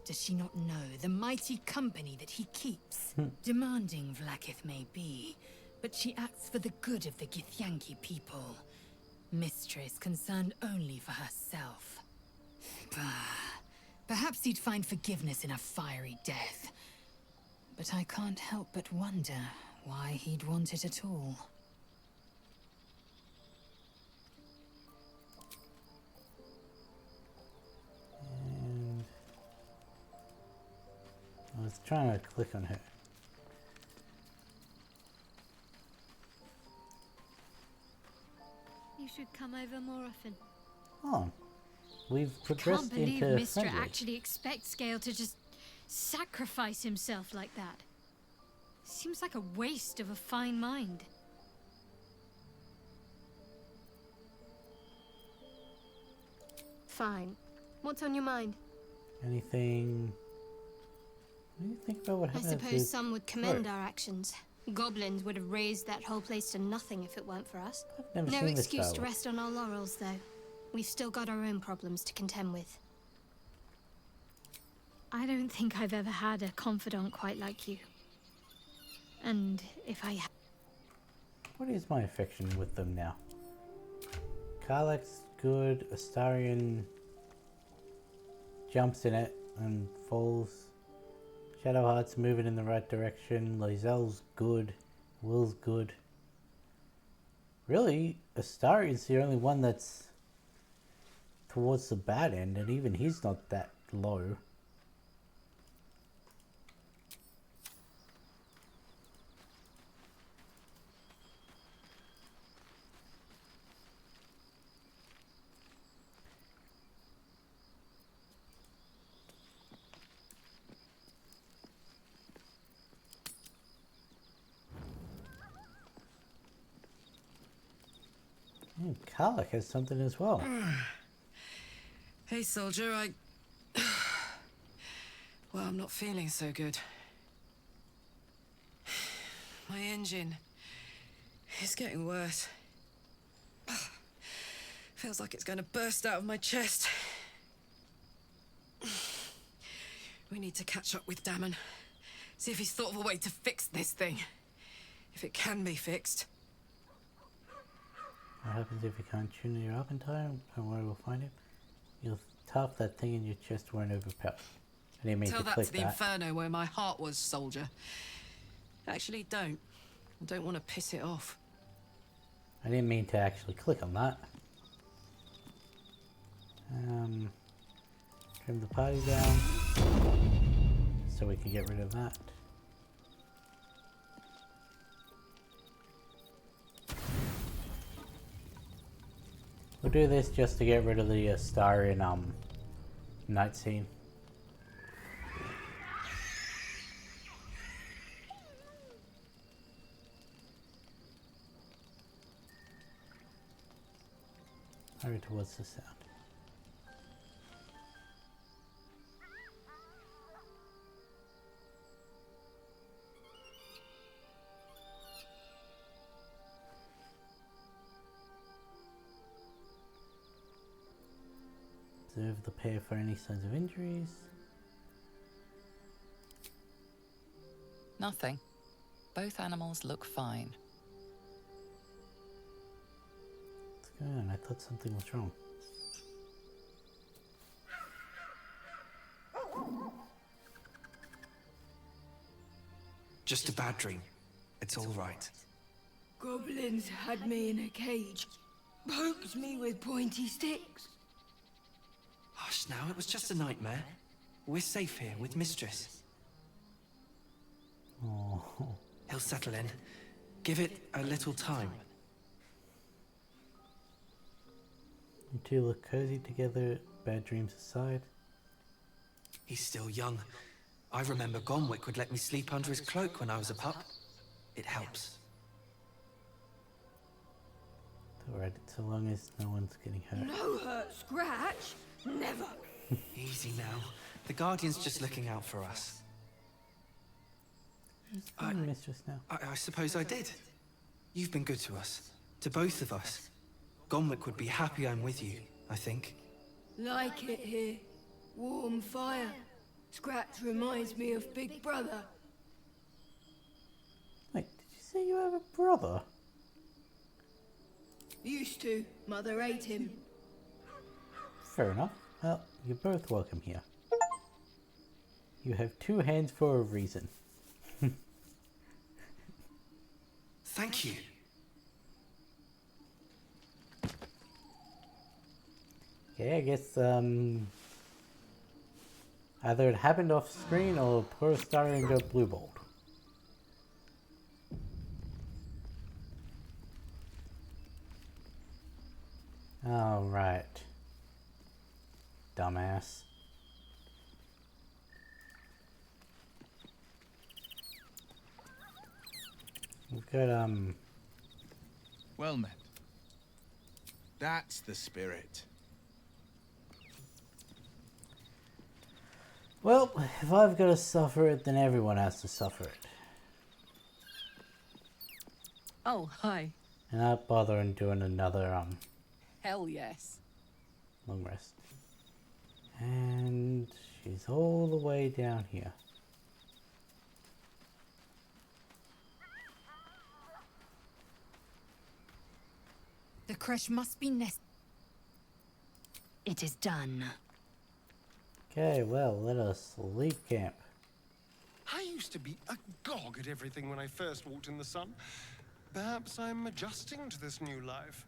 Does she not know the mighty company that he keeps? Demanding Vlaakith may be, but she acts for the good of the Githyanki people. Mistra is concerned only for herself. Bah. Perhaps he'd find forgiveness in a fiery death. But I can't help but wonder why he'd want it at all. And I was trying to click on her. You should come over more often. Oh, we've Can't progressed believe into Mistra friendly. actually expects Gale to just sacrifice himself like that. Seems like a waste of a fine mind. Fine. What's on your mind? Anything? What do you think about what I happened? at suppose the some would commend throat? our actions. Goblins would have razed that whole place to nothing if it weren't for us. never No seen this excuse to dialogue. rest on our laurels, though. We've still got our own problems to contend with. I don't think I've ever had a confidant quite like you. And if I What is my affection with them now? Karlach's good. Astarion jumps in it and falls. Shadowheart's moving in the right direction. Lae'zel's good. Will's good. Really, Astarion's the only one that's towards the bad end, and even he's not that low. Karlach has something as well. Hey, soldier, well, I'm not feeling so good. My engine is getting worse. Feels like it's going to burst out of my chest. We need to catch up with Damon. See if he's thought of a way to fix this thing. If it can be fixed. What happens if you can't tune it up in time? And where we'll find it? You'll tough that thing in your chest won't overpower. I didn't mean Tell to that click to the that. Inferno where my heart was, soldier. Actually, don't. I don't want to piss it off. I didn't mean to actually click on that. Trim the party down so we can get rid of that. We'll do this just to get rid of the Astarian night scene. Hurry towards the sound. Observe the pair for any signs of injuries. Nothing. Both animals look fine. What's going on? I thought something was wrong. Just a bad dream. It's all right. Goblins had me in a cage. Poked me with pointy sticks. Hush now, it was just a nightmare. We're safe here with Mistress. Oh. He'll settle in. Give it a little time. You two look cozy together, bad dreams aside. He's still young. I remember Gonwick would let me sleep under his cloak when I was a pup. It helps. Alright, so long as no one's getting hurt. No hurt scratch. Never. Easy now. The Guardian's just looking out for us. Mistress now. I suppose I did. You've been good to us. To both of us. Gonwick would be happy I'm with you, I think. Like it here. Warm fire. Scratch reminds me of Big Brother. Wait, did you say you have a brother? Used to. Mother ate him. Fair enough. Well, you're both welcome here. You have two hands for a reason. Thank you. Okay, I guess either it happened off screen or poor Astarian got blue balled. Alright. Dumbass. We've got Well met. That's the spirit. well, if I've got to suffer it, then everyone has to suffer it. Oh, hi. And not bothering doing another Hell yes. long rest. And she's all the way down here. The crush must be It is done. Okay, well, let us leave camp. I used to be agog at everything when I first walked in the sun. Perhaps I'm adjusting to this new life.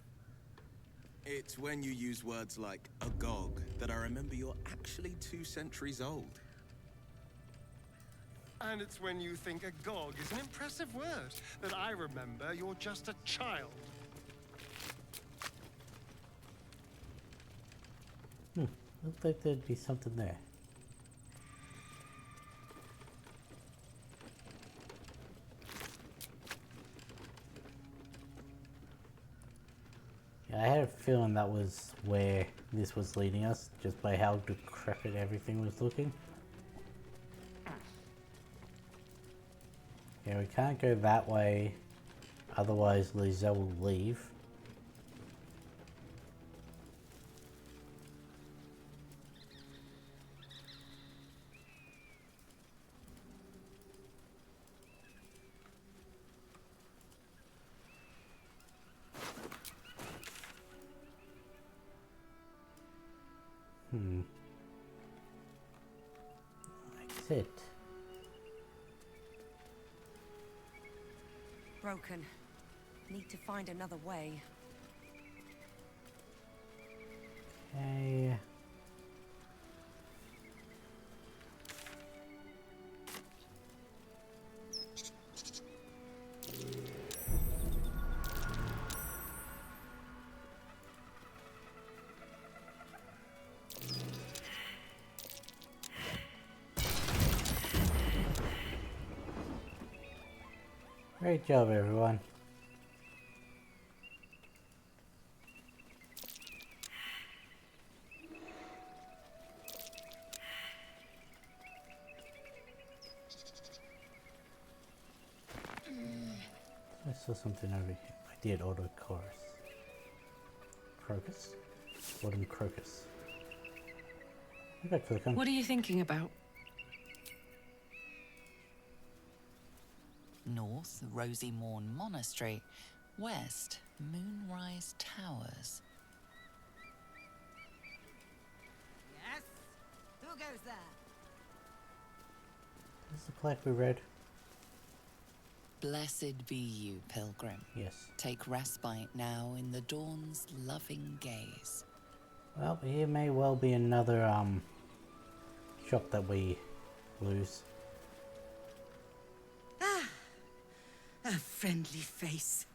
It's when you use words like agog that I remember you're actually 2 centuries old. And it's when you think agog is an impressive word that I remember you're just a child. Looked like there'd be something there. Yeah, I had a feeling that was where this was leading us, just by how decrepit everything was looking. Yeah, we can't go that way, otherwise Lisa will leave. Exit. Broken. Need to find another way. Okay. Great job, everyone. I saw something over here. I did auto chorus. Crocus? Autumn crocus. I got click on. What are you thinking about? North, Rosy Morn Monastery. West, Moonrise Towers. Yes? Who goes there? This is the plaque we read. Blessed be you, pilgrim. Yes. Take respite now in the dawn's loving gaze. Well, here may well be another shop that we lose. Ah, a friendly face.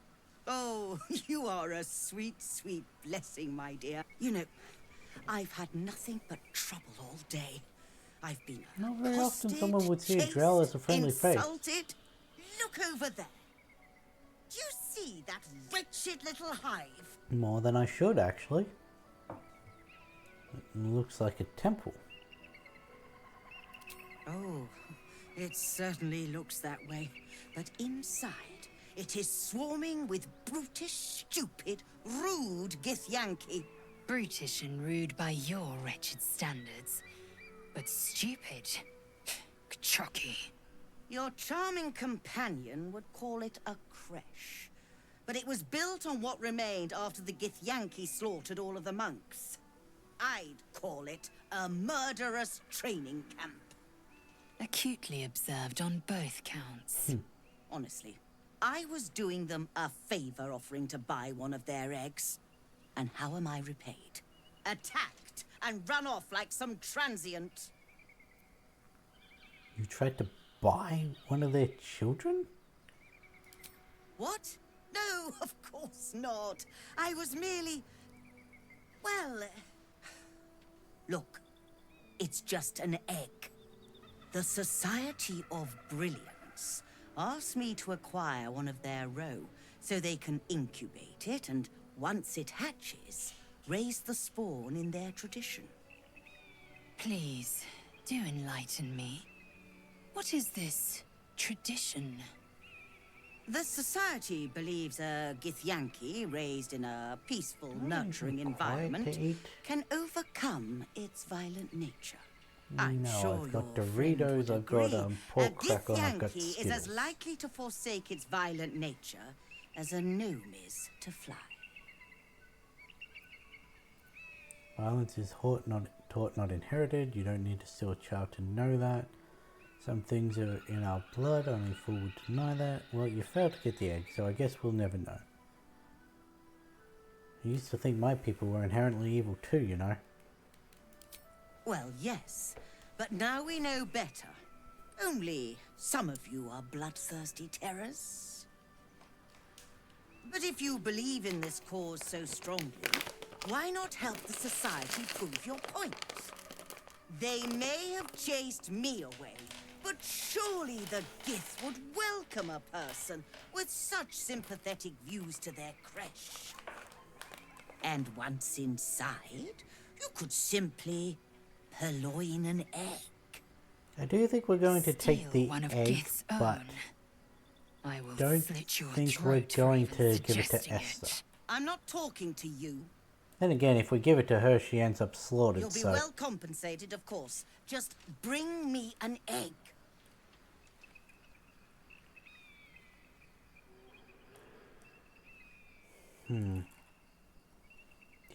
Oh, you are a sweet, sweet blessing, my dear. You know, I've had nothing but trouble all day. I've been Not very often accosted, someone would see a chased, drow as a friendly face. insulted. Look over there. Do you see that wretched little hive? More than I should, actually. It looks like a temple. Oh, it certainly looks that way. But inside, it is swarming with brutish, stupid, rude Githyanki. Brutish and rude by your wretched standards. But stupid. Chucky. Your charming companion would call it a creche. But it was built on what remained after the Githyanki slaughtered all of the monks. I'd call it a murderous training camp. Acutely observed on both counts. Honestly, I was doing them a favor offering to buy one of their eggs. And how am I repaid? Attacked and run off like some transient. You tried to buy one of their children? What? No, of course not. I was merely... Well... Look, it's just an egg. The Society of Brilliance asked me to acquire one of their roe so they can incubate it and, once it hatches, raise the spawn in their tradition. Please, do enlighten me. What is this tradition? The Society believes a Githyanki raised in a peaceful, nurturing environment can overcome its violent nature. I'm sure I've got your friend Doritos, would I've got agree. pork A crackle, I've got Githyanki is as Skittles. likely to forsake its violent nature as a gnome is to fly. Violence is taught, not inherited. You don't need to steal a child to know that. Some things are in our blood, only a fool would deny that. Well, you failed to get the egg, so I guess we'll never know. I used to think my people were inherently evil too, you know. Well, yes, but now we know better. Only some of you are bloodthirsty terrors. But if you believe in this cause so strongly, why not help the Society prove your point? They may have chased me away, but surely the Gith would welcome a person with such sympathetic views to their creche. And once inside, you could simply purloin an egg. I do think we're going to take the one of egg, Gith's but own. I will don't slit your think we're throat for going even to give it to suggesting Esther. I'm not talking to you. Then again, if we give it to her, she ends up slaughtered, You'll be so... well compensated, of course. Just bring me an egg. Do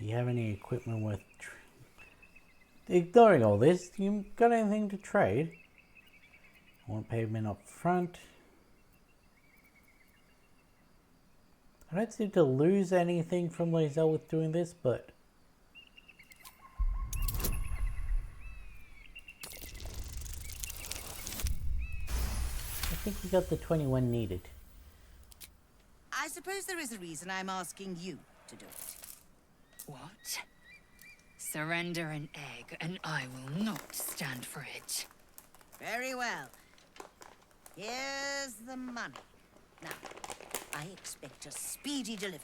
you have any equipment worth ignoring all this, you got anything to trade? I want pavement up front. I don't seem to lose anything from Lae'zel with doing this, but I think we got the 21 needed. I suppose there is a reason I'm asking you to do it. What? Surrender an egg, and I will not stand for it. Very well. Here's the money. Now, I expect a speedy delivery.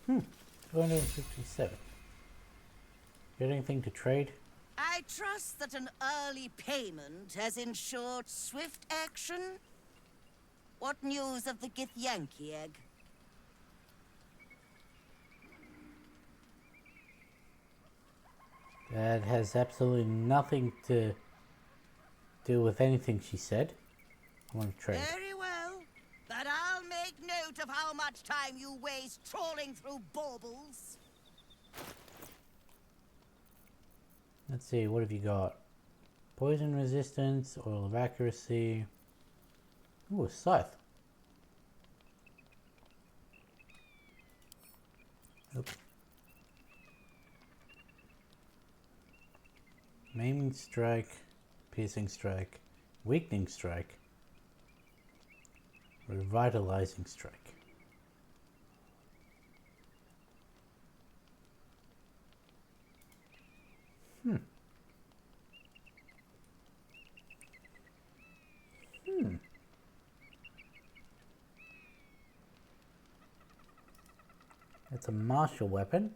257. Got anything to trade? I trust that an early payment has ensured swift action. What news of the Githyanki egg? That has absolutely nothing to do with anything she said. I want to trade. Very well, but I'll make note of how much time you waste trawling through baubles. Let's see, what have you got? Poison resistance, oil of accuracy. Ooh, a scythe. Oops. Maiming strike, piercing strike, weakening strike, revitalizing strike. That's a martial weapon.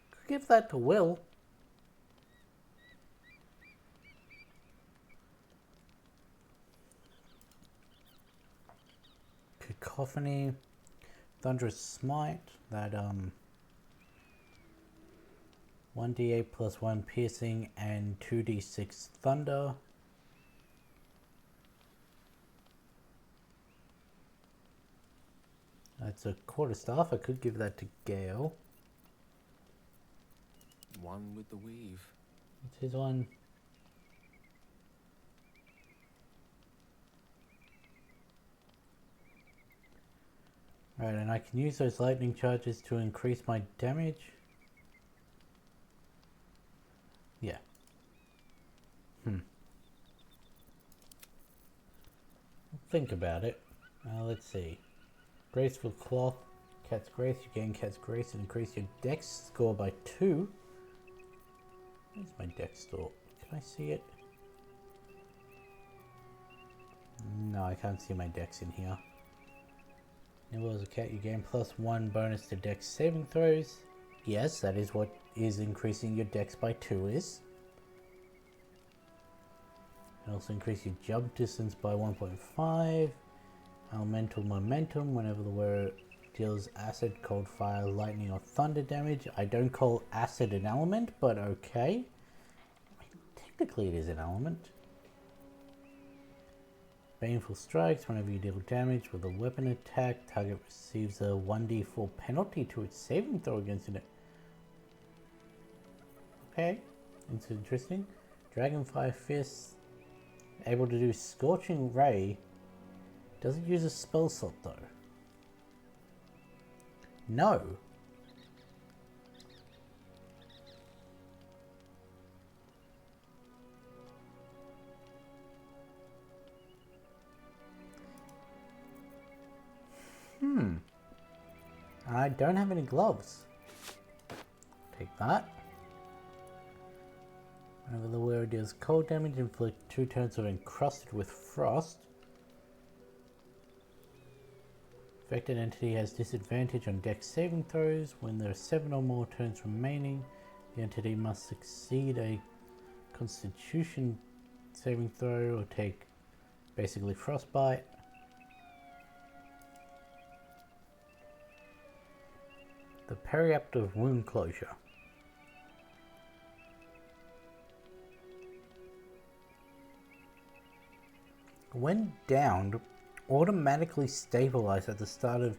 Could give that to Will. Cacophony, Thunderous Smite, that 1d8 plus 1 piercing and 2d6 thunder. That's a quarterstaff. I could give that to Gale. One with the weave. It's his one. Right, and I can use those lightning charges to increase my damage. Yeah. Think about it. Let's see. Graceful Cloth. Cat's Grace. You gain Cat's Grace and increase your dex score by 2. Where's my dex score? Can I see it? No, I can't see my dex in here. Nimble as a cat, you gain +1 bonus to dex saving throws. Yes, that is what is increasing your dex by 2 is. And also increase your jump distance by 1.5. Elemental momentum whenever the wearer deals acid, cold, fire, lightning, or thunder damage. I don't call acid an element, but okay. I mean, technically it is an element. Baneful strikes. Whenever you deal damage with a weapon attack, target receives a 1d4 penalty to its saving throw against it. Okay, it's interesting. Dragonfire Fist. Able to do Scorching Ray. Doesn't use a spell slot though. No. I don't have any gloves. Take that. Whenever the wearer deals cold damage, inflict 2 turns of encrusted with frost. Affected entity has disadvantage on dex saving throws. When there are 7 or more turns remaining, the entity must succeed a constitution saving throw or take basically frostbite. The periaptive wound closure. When downed, automatically stabilize at the start of.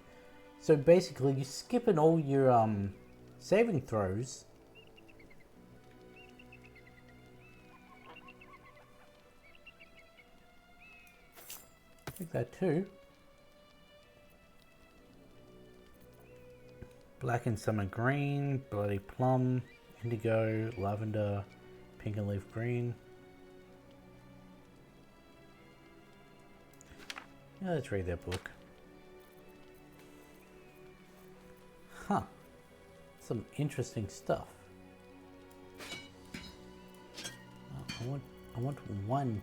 So basically, you skip in all your saving throws. Take that too. Black and summer green, bloody plum, indigo, lavender, pink and leaf green. Yeah, let's read that book. Huh. Some interesting stuff. Oh, I want one.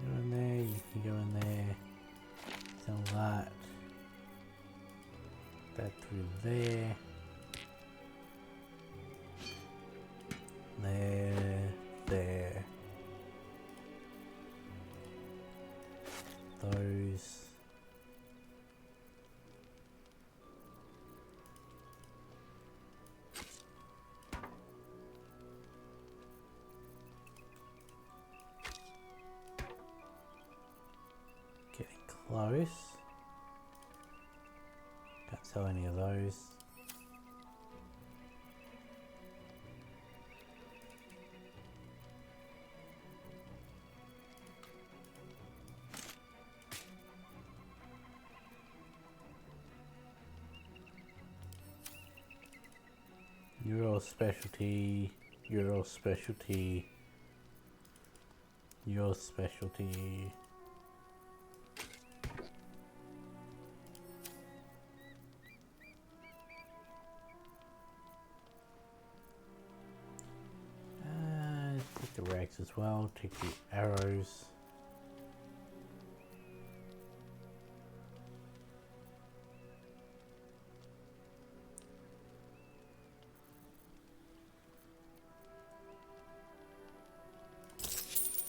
Go in there, you can go in there. Sell that. That through there. There. Those. Getting close. Can't sell any of those. Your specialty, your specialty, your specialty. Take the rags as well, take the arrows.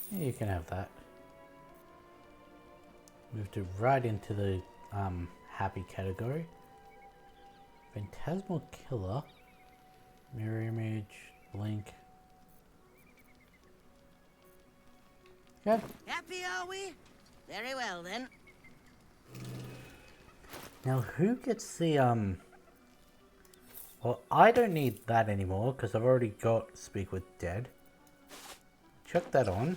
Yeah, you can have that. Moved it right into the happy category. Phantasmal Killer, Mirror Image, Blink. Good. Happy, are we? Very well, then. Now, who gets the, Well, I don't need that anymore, because I've already got Speak with Dead. Chuck that on.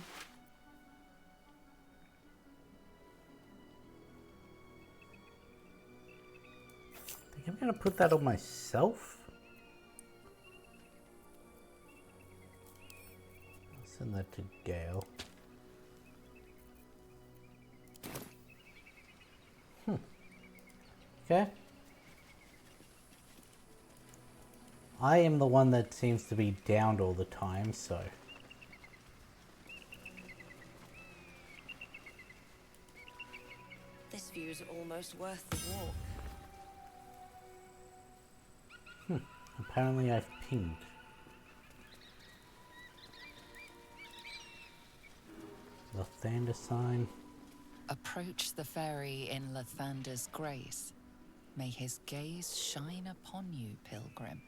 I think I'm going to put that on myself. I'll send that to Gale. Okay. I am the one that seems to be downed all the time, so... This view's almost worth the walk. Apparently I've pinged. Lathander sign. Approach the ferry in Lathander's grace. May his gaze shine upon you, pilgrim.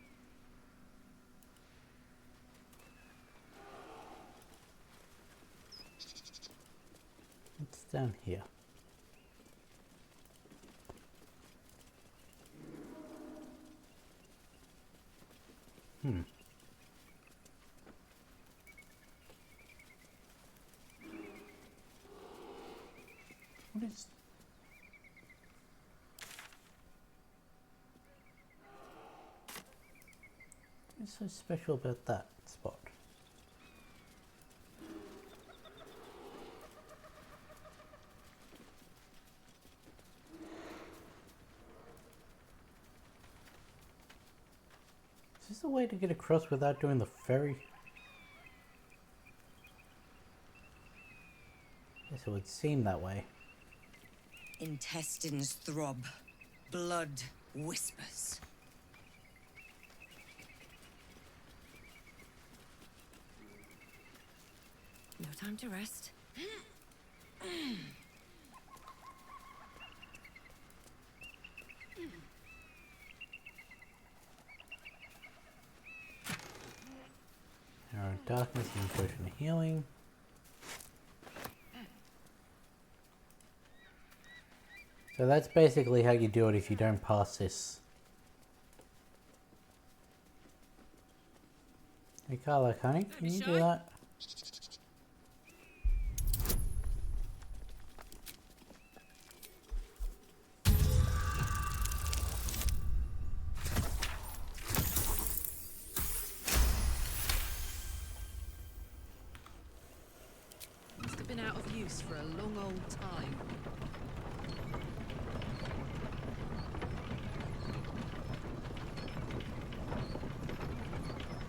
What's down here? What is... What's so special about that spot? Is this a way to get across without doing the ferry? Yes, it would seem that way. Intestines throb. Blood whispers. No time to rest. Arrow of Darkness and Potion of Healing. So that's basically how you do it if you don't pass this. Hey Carla, honey, can you do that? Must have been out of use for a long old time.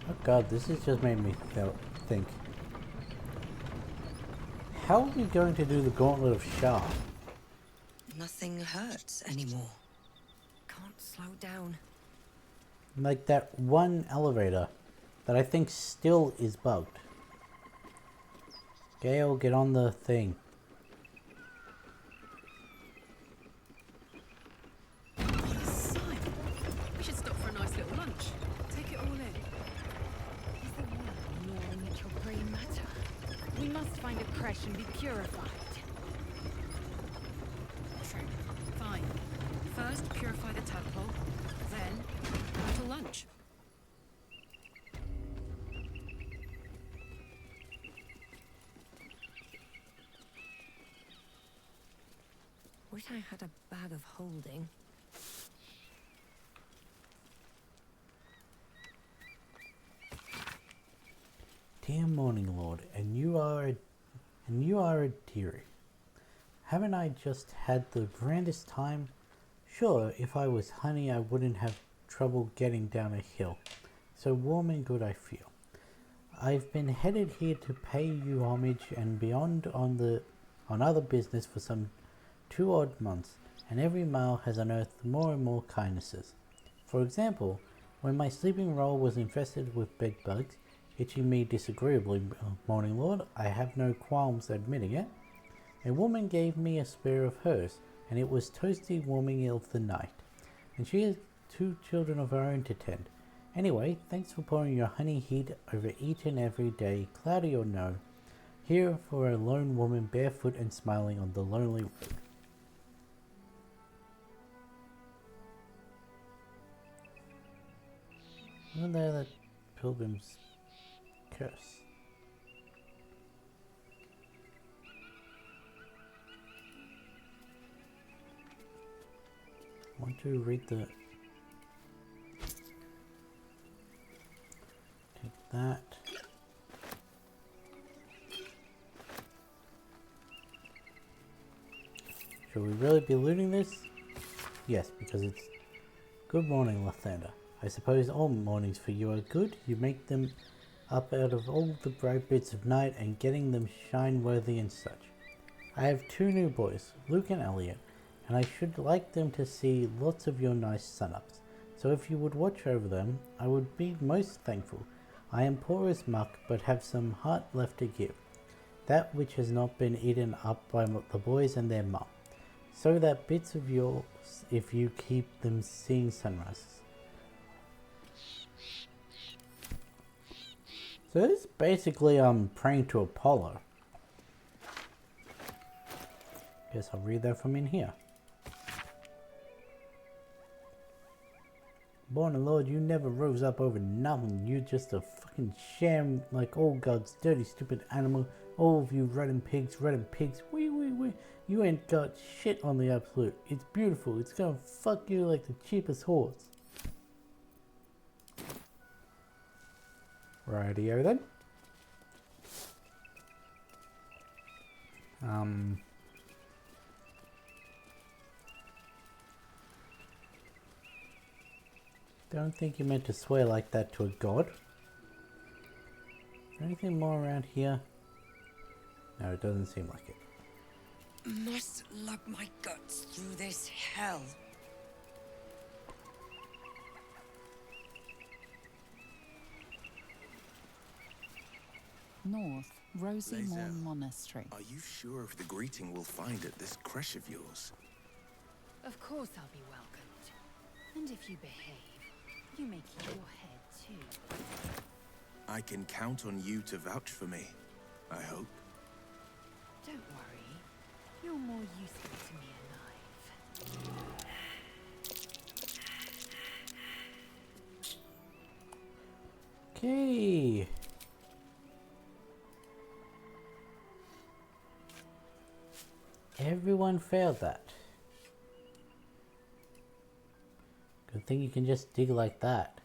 Oh god, this has just made me think. How are we going to do the Gauntlet of Shah? Nothing hurts anymore. Can't slow down. Like that one elevator that I think still is bugged. Gale, get on the thing. What a sight! We should stop for a nice little lunch. Take it all in. Is the world gnawing at your grey matter? We must find a creche and be purified. True. Fine. First, purify the tadpole. Then, go to lunch. Wish I had a bag of holding. Dear Morning Lord, and you are a dearie. Haven't I just had the grandest time? Sure, if I was honey, I wouldn't have trouble getting down a hill. So warm and good I feel. I've been headed here to pay you homage and beyond on other business for some 2 odd months, and every mile has unearthed more and more kindnesses. For example, when my sleeping roll was infested with bed bugs, itching me disagreeably, Morning Lord, I have no qualms admitting it. A woman gave me a spare of hers, and it was toasty warming of the night. And she has 2 children of her own to tend. Anyway, thanks for pouring your honey heat over each and every day, cloudy or no. Here for a lone woman barefoot and smiling on the lonely road. Isn't there that pilgrim's curse? I want to read the... Take that. Should we really be looting this? Yes, because it's... Good morning, Lathander. I suppose all mornings for you are good. You make them up out of all the bright bits of night and getting them shine worthy and such. I have 2 new boys, Luke and Elliot, and I should like them to see lots of your nice sun-ups. So if you would watch over them, I would be most thankful. I am poor as muck, but have some heart left to give. That which has not been eaten up by the boys and their mum. So that bits of yours, if you keep them seeing sunrises. So this is basically praying to Apollo. Guess I'll read that from in here. Born Lord, you never rose up over nothing. You're just a fucking sham like all God's dirty stupid animal. All of you rotten pigs, wee. You ain't got shit on the absolute. It's beautiful. It's gonna fuck you like the cheapest horse. Rightio then. Don't think you meant to swear like that to a god. Is there anything more around here? No, it doesn't seem like it. Must lug my guts through this hell. North, Rosy Morn Monastery. Are you sure of the greeting we'll find at this creche of yours? Of course I'll be welcomed. And if you behave, you may keep your head too. I can count on you to vouch for me, I hope. Don't worry. You're more useful to me alive. Okay. Everyone failed that. Good thing you can just dig like that.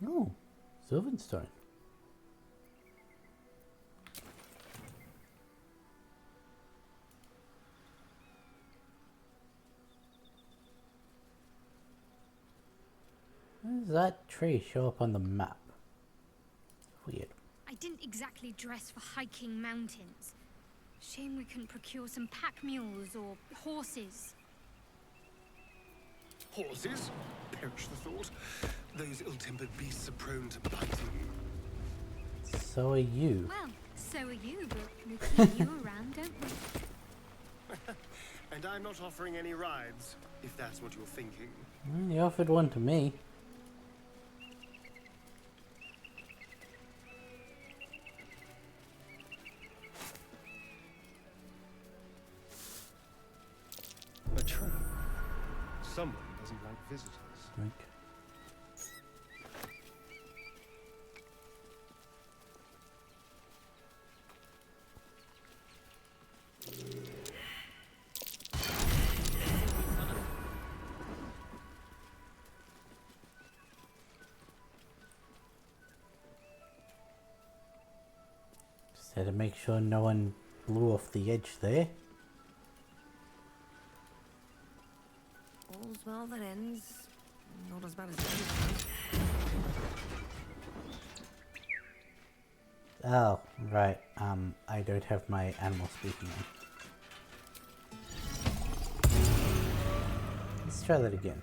Oh, Sylvanstone. Where does that tree show up on the map? Weird. I didn't exactly dress for hiking mountains. Shame we couldn't procure some pack mules or horses. Horses? Perish the thought. Those ill-tempered beasts are prone to biting. So are you. Well, so are you, but we keep you around, don't we? And I'm not offering any rides, if that's what you're thinking. You offered one to me. A trap. Someone doesn't like visitors. Like. Just had to make sure no one blew off the edge there. All's well that ends. Not as bad as it Oh, right. I don't have my animal speaking on. Let's try that again.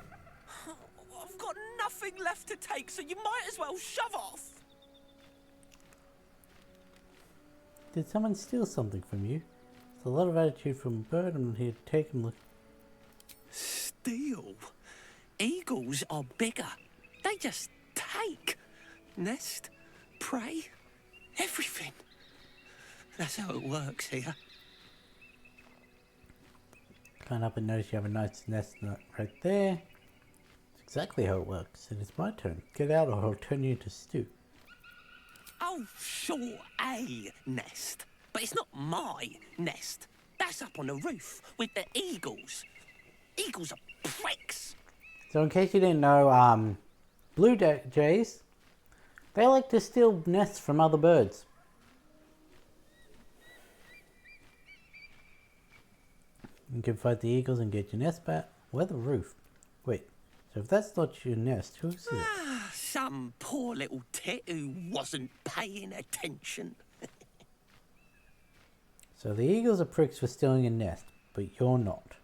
I've got nothing left to take, so you might as well shove off. Did someone steal something from you? It's a lot of attitude from a bird. I'm here to take him. Look. Steal? Eagles are bigger. They just take. Nest, prey, everything. That's how it works here. Climb up and notice you have a nice nest right there. That's exactly how it works. And it's my turn. Get out or I'll turn you into stew. Oh, sure, a nest. But it's not my nest. That's up on the roof with the eagles. Eagles are pricks. So in case you didn't know, blue jays, they like to steal nests from other birds. You can fight the eagles and get your nest back. Where the roof? Wait, so if that's not your nest, whose is it? Some poor little tit who wasn't paying attention. So the eagles are pricks for stealing a nest, but you're not.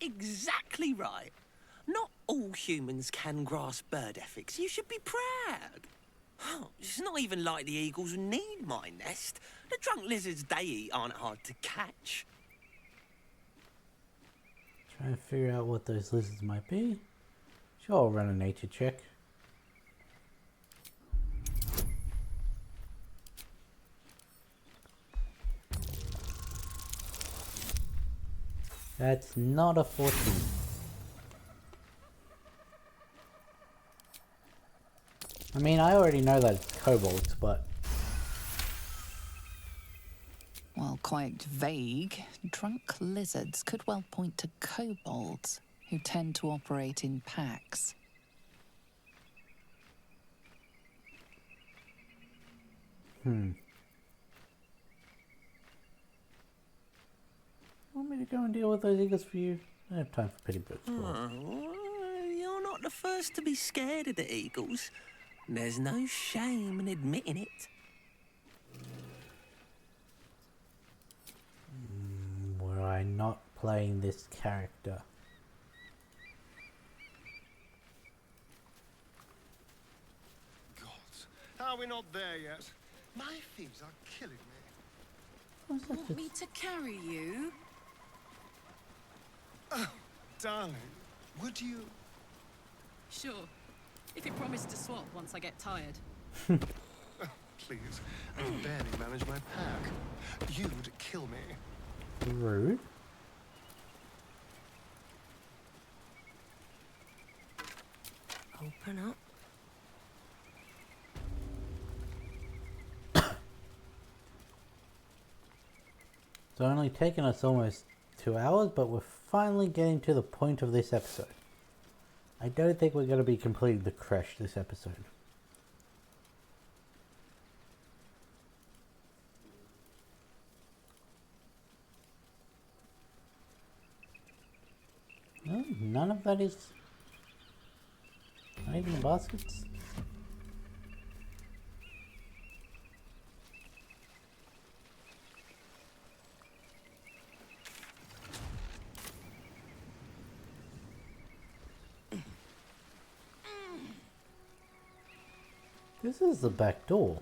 Exactly right. Not all humans can grasp bird ethics. You should be proud. It's not even like the eagles need my nest. The drunk lizards they eat aren't hard to catch. Try and figure out what those lizards might be. Sure, I'll run a nature check. That's not a 14. I mean, I already know that it's kobolds, but... While quite vague, drunk lizards could well point to kobolds, who tend to operate in packs. Want me to go and deal with those eagles for you? I don't have time for pity birds. You're not the first to be scared of the eagles. There's no shame in admitting it. Were I not playing this character? God, how are we not there yet? My feet are killing me. Want me to carry you? Oh, darling, would you? Sure. If you promise to swap once I get tired. please. I can barely manage my pack. You'd kill me. Rude. Open up. It's only taken us almost 2 hours, but we're finally getting to the point of this episode. I don't think we're going to be completing the crash this episode. No, none of that is... Not even the baskets? This is the back door.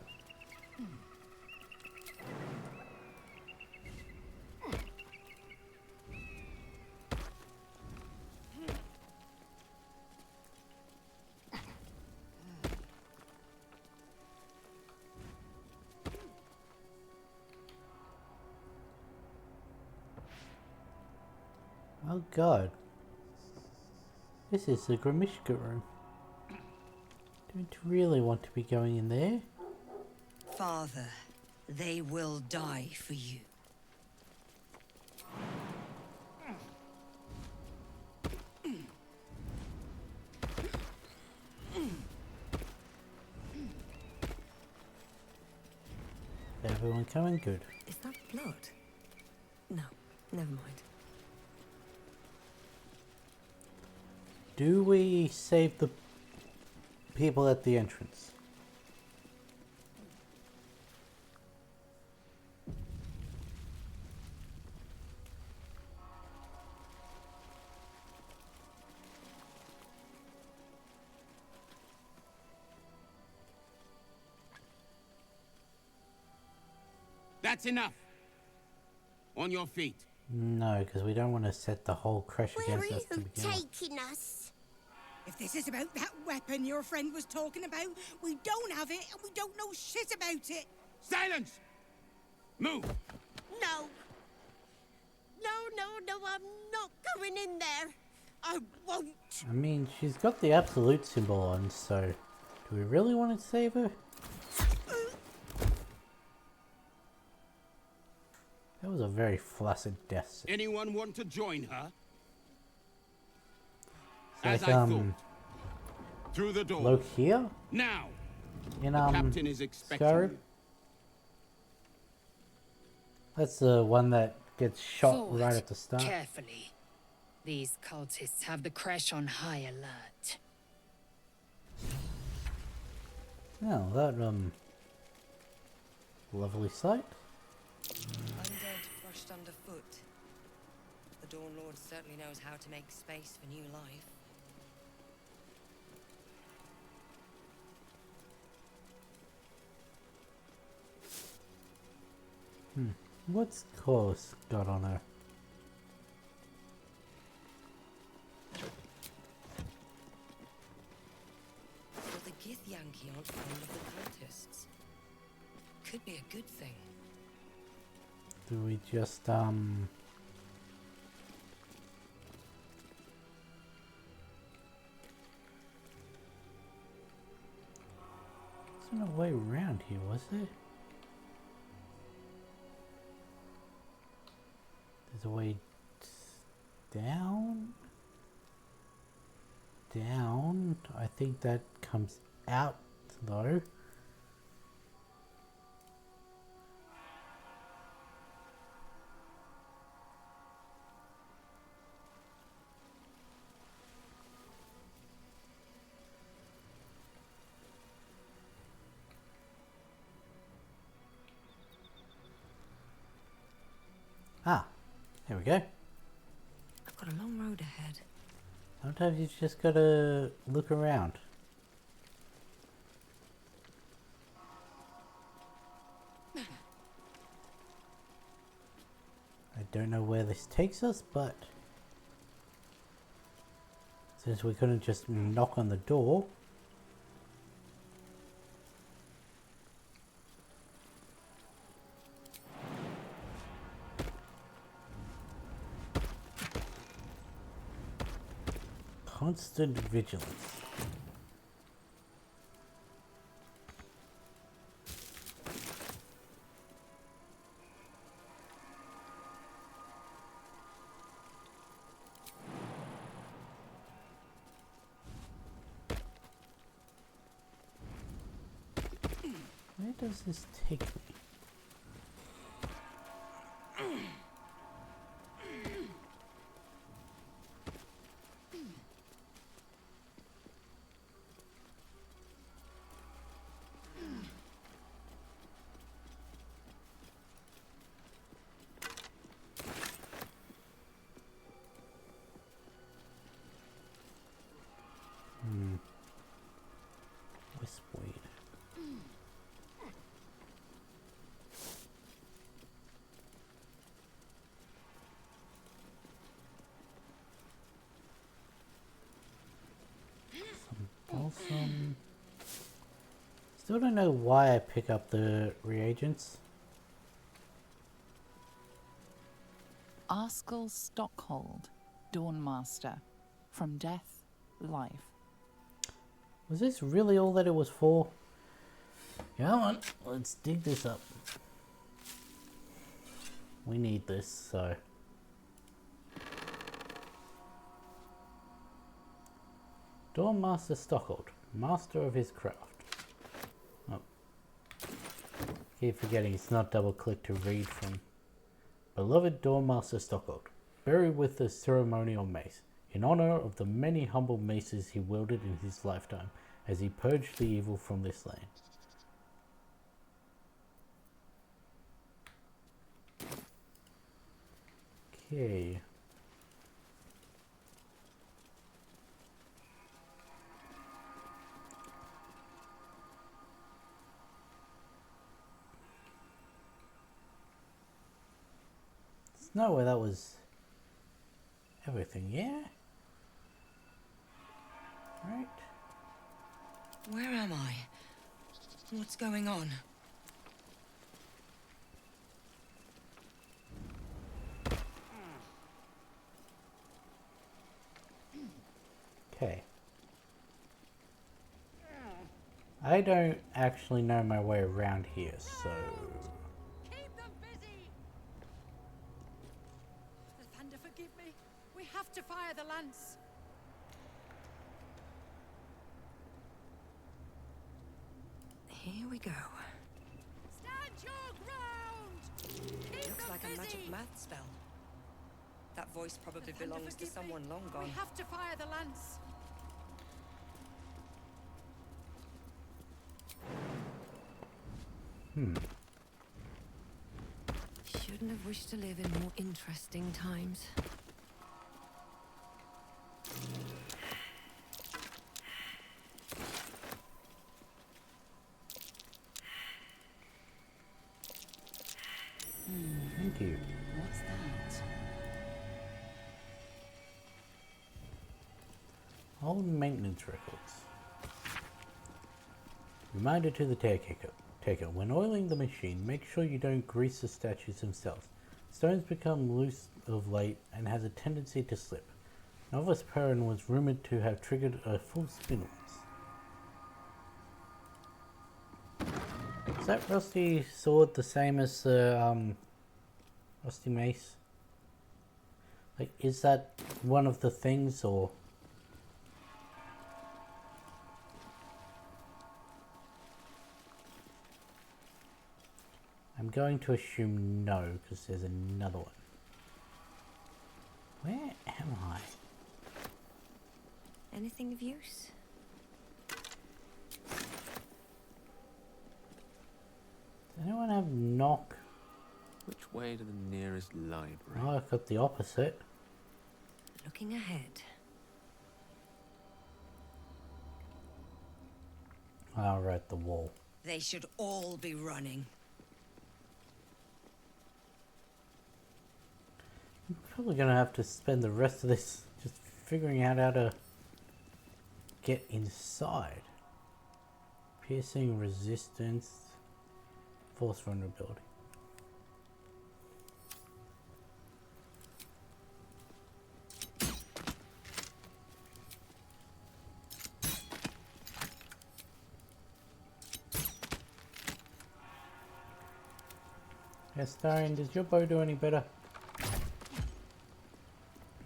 Oh God. This is the Grimishka room. Don't really want to be going in there. Father, they will die for you. Everyone coming? Good. Is that blood? No, never mind. Do we save the people at the entrance? That's enough. On your feet. No, because we don't want to set the whole crash against us to begin with. Taking us? If this is about that weapon your friend was talking about, we don't have it and we don't know shit about it. Silence! Move! No. No, I'm not going in there. I won't. I mean, she's got the absolute symbol on, so do we really want to save her? That was a very flaccid death scene. Anyone want to join her? It's As like, I thought. Through the door. Look here? Now. In, the captain is expecting Skyrim? you. That's the one that gets shot Forward, right at the start. carefully. These cultists have the crash on high alert. Oh, that, lovely sight. Undead crushed underfoot. The Dawn Lord certainly knows how to make space for new life. What's Course got on her? But the Githyanki aren't fond of the cultists. Could be a good thing. Do we just, There's no way around here, was there? There's a way down? Down? I think that comes out, though. Ah, here we go. I've got a long road ahead. Sometimes you just gotta look around. I don't know where this takes us, but since we couldn't just knock on the door, Constant vigilance. Where does this take me? Westward. Balsam. Still don't know why I pick up the reagents. Arskel Stockhold, Dawnmaster. From death, life. Was this really all that it was for? Come on, let's dig this up. We need this, so... Dawnmaster Stockhold, master of his craft. Oh. Keep forgetting it's not double click to read from. Beloved Dawnmaster Stockhold, buried with the ceremonial mace, in honor of the many humble maces he wielded in his lifetime, as he purged the evil from this land. Okay. There's no way that was everything, yeah? Right. Where am I? What's going on? Okay. I don't actually know my way around here, so... Keep them busy! The thunder forgive me. We have to fire the lance. Here we go. Stand your ground! Keep Looks them like busy. a magic math spell. That voice probably belongs to someone long gone. We have to fire the lance. Shouldn't have wished to live in more interesting times. Thank you. What's that? Old maintenance records. Reminder to the caretaker. When oiling the machine, make sure you don't grease the statues themselves. Stones become loose of late and has a tendency to slip. Novice Perrin was rumored to have triggered a full spin once. Is that rusty sword the same as the rusty mace? Like, is that one of the things, or? I'm going to assume no, because there's another one. Where am I? Anything of use? Does anyone have knock? Which way to the nearest library? Oh, I've got the opposite. Looking ahead. Oh, right, the wall. They should all be running. I'm probably going to have to spend the rest of this just figuring out how to get inside. Piercing, resistance, force vulnerability. Astarion, does your bow do any better?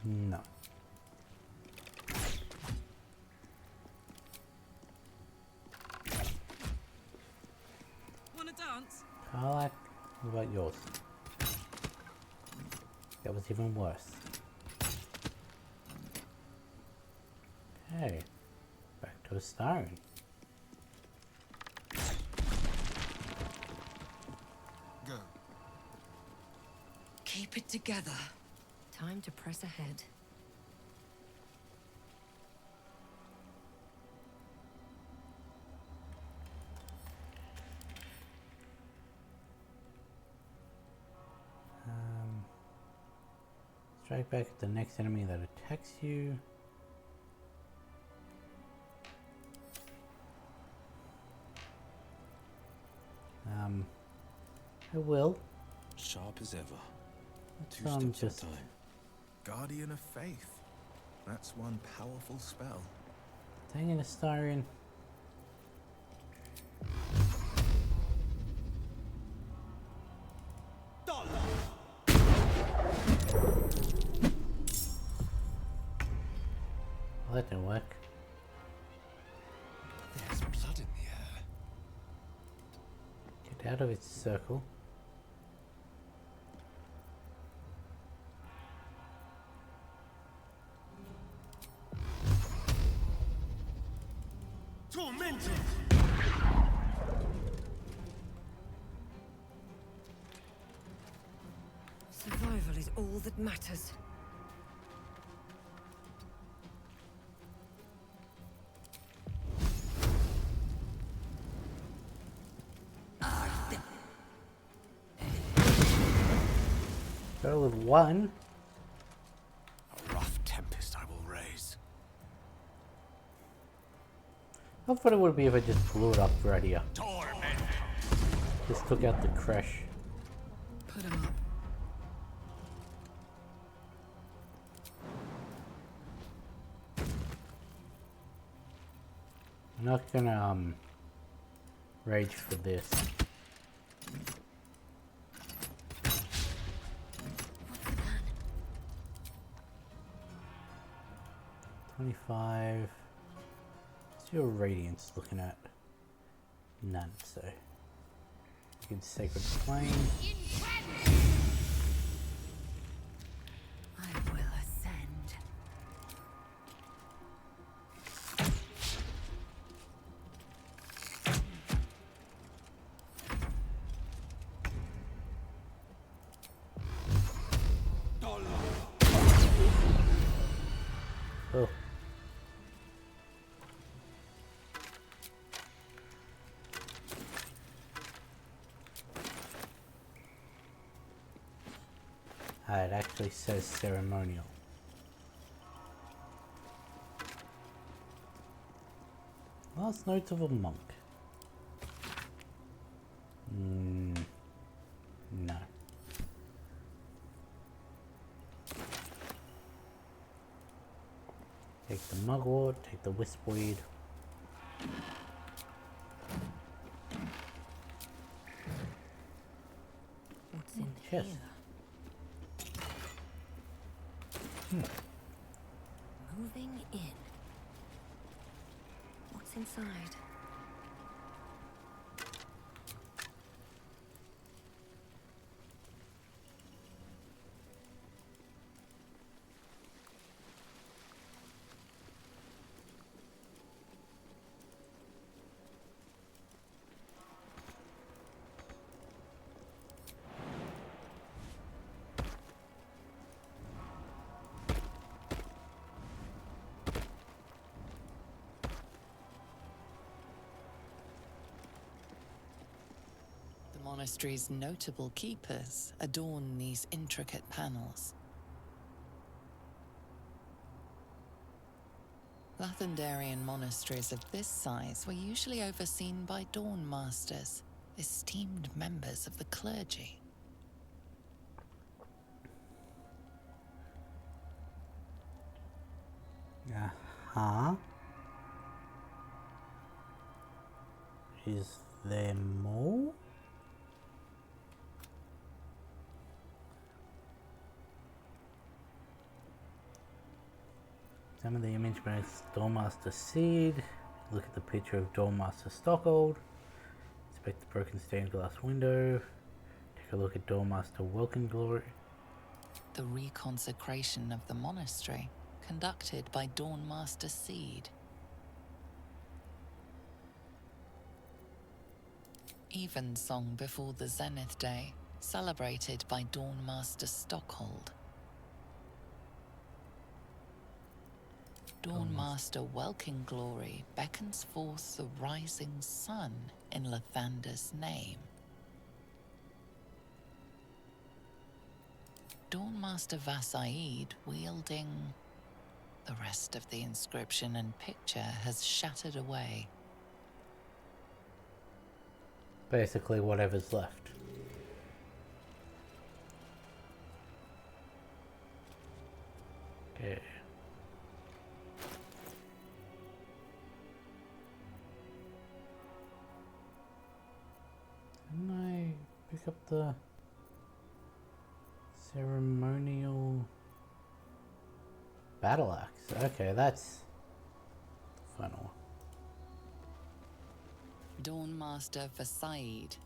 No. Wanna dance? Karlak, what about yours? That was even worse. Okay, back to Astarion. Go. Keep it together. Time to press ahead. Strike back at the next enemy that attacks you. I will. Sharp as ever. Let's, Two steps just at a time. Guardian of Faith. That's one powerful spell. dang it, Astarion. Well, that didn't work. There's blood in the air. Get out of its circle. Tormented! Survival is all that matters. Go with one. A rough tempest I will raise. How funny would it be if I just blew it up right here? Just took out the crash. Put him up. I'm not gonna rage for this. $25. What's your radiance looking at? None, so you can Sacred Flame. I will ascend. Oh. It actually says ceremonial. Last notes of a monk. No. Take the mugwort, take the wispweed. What's in Chest. here? Moving in. What's inside? The monastery's notable keepers adorn these intricate panels. Lathendarian monasteries of this size were usually overseen by dawn masters, esteemed members of the clergy. Uh-huh. Is there more? Examine the image by Stormmaster Seed. Look at the picture of Stormmaster Stockhold. Inspect the broken stained glass window. Take a look at Stormmaster Welkin Glory. The reconsecration of the monastery, conducted by Dawnmaster Seed. Evensong before the Zenith Day, celebrated by Dawnmaster Stockhold. Dawnmaster Welkin Glory beckons forth the rising sun in Lathander's name. Dawnmaster Vassaid wielding... The rest of the inscription and picture has shattered away. Basically whatever's left. Okay. Didn't I pick up the ceremonial battle axe? Okay, that's the final. Dawnmaster Vassaid.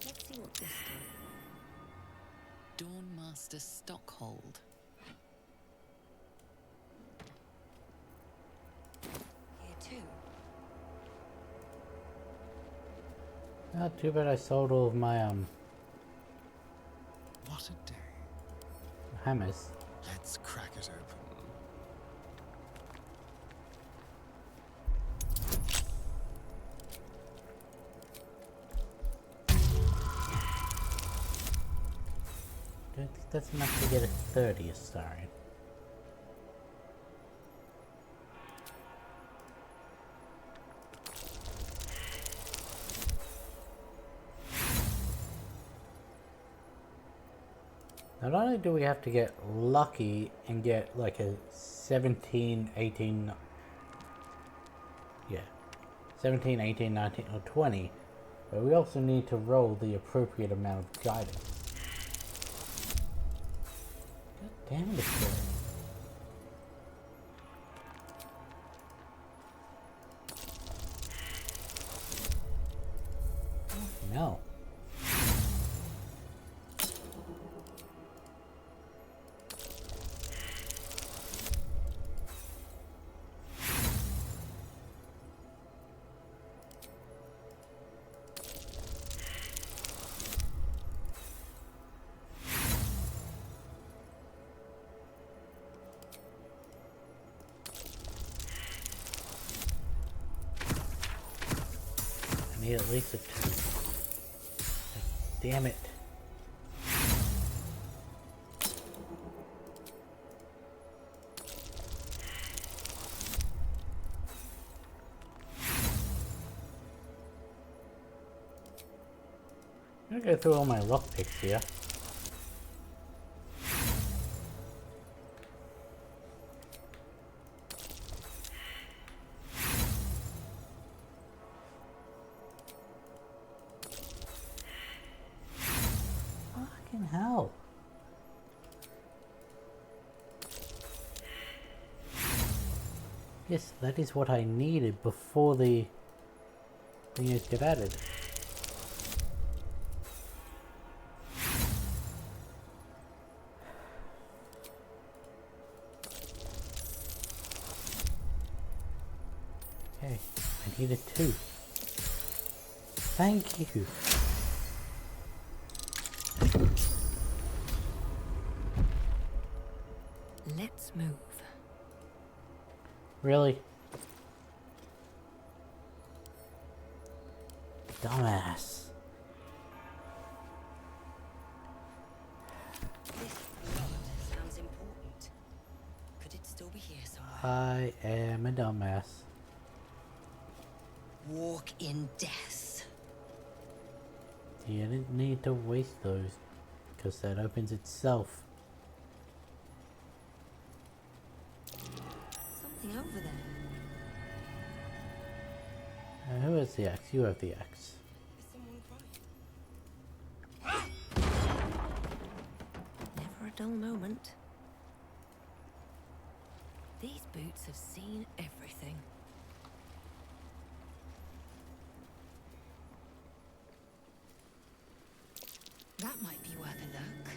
Let's see what this time. Dawnmaster Stockhold. Here too. Not too bad I sold all of my What a day. hammers. Let's crack it open. Don't think that's enough to get a 30th star in. Not only do we have to get lucky and get like a 17, 18, yeah, 17, 18, 19, or 20, but we also need to roll the appropriate amount of guidance. God damn it, it's good. Oh, no. I need at least a 2. Damn it. I'm gonna go through all my lockpicks here. Fucking hell. Yes, that is what I needed before the things get added. Okay, I need a 2. Thank you. Let's move. Really? Dumbass. This plot sounds important. Could it still be here somewhere? I am a dumbass. Walk in death. You didn't need to waste those, because that opens itself. anything over there? Who has the axe? You have the axe. Is someone crying? Never a dull moment. These boots have seen everything. That might be worth a look.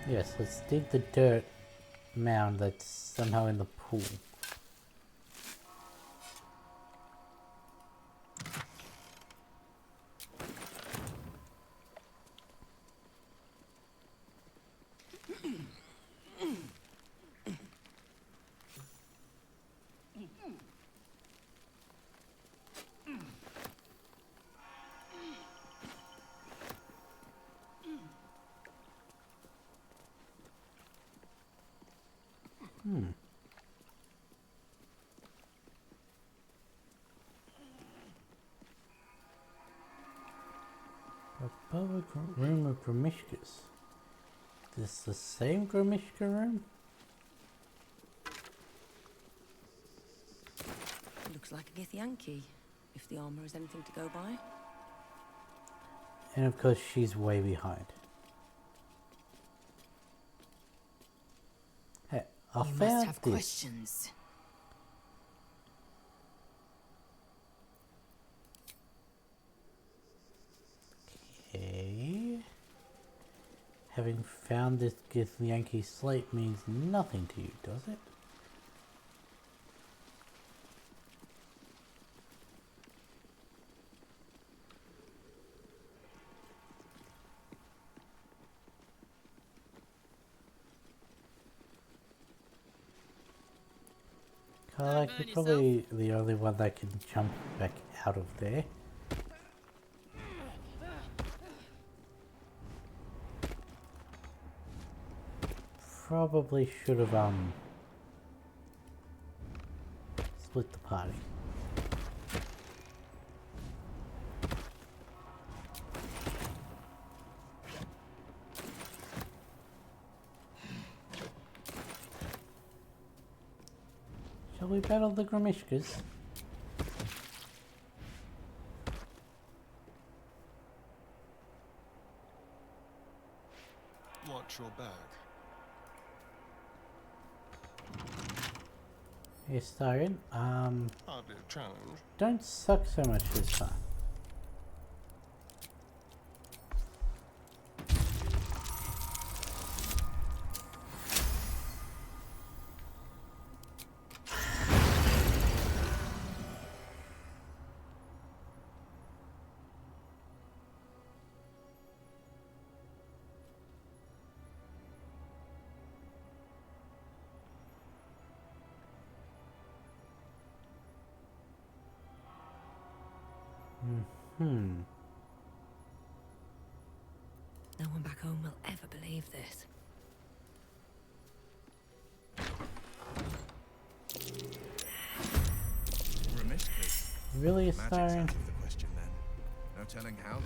Yes, let's dig the dirt mound that's somehow in the pool. A public room of Grimishkas. Is this the same Grimishka room? Looks like a Githyanki, if the armor is anything to go by. And of course she's way behind. Hey, I You found must have this. questions. Okay. Having found this Githyanki slate means nothing to you, does it? Karlak, you're probably the only one that can jump back out of there. Probably should have split the party. Shall we battle the Grimishkas? Watch your back. Yes, Starion. Hardly a challenge. Don't suck so much this time. No one back home will ever believe this. Grimishkas. Really, Magic's Starion? out of the question then. No telling how then.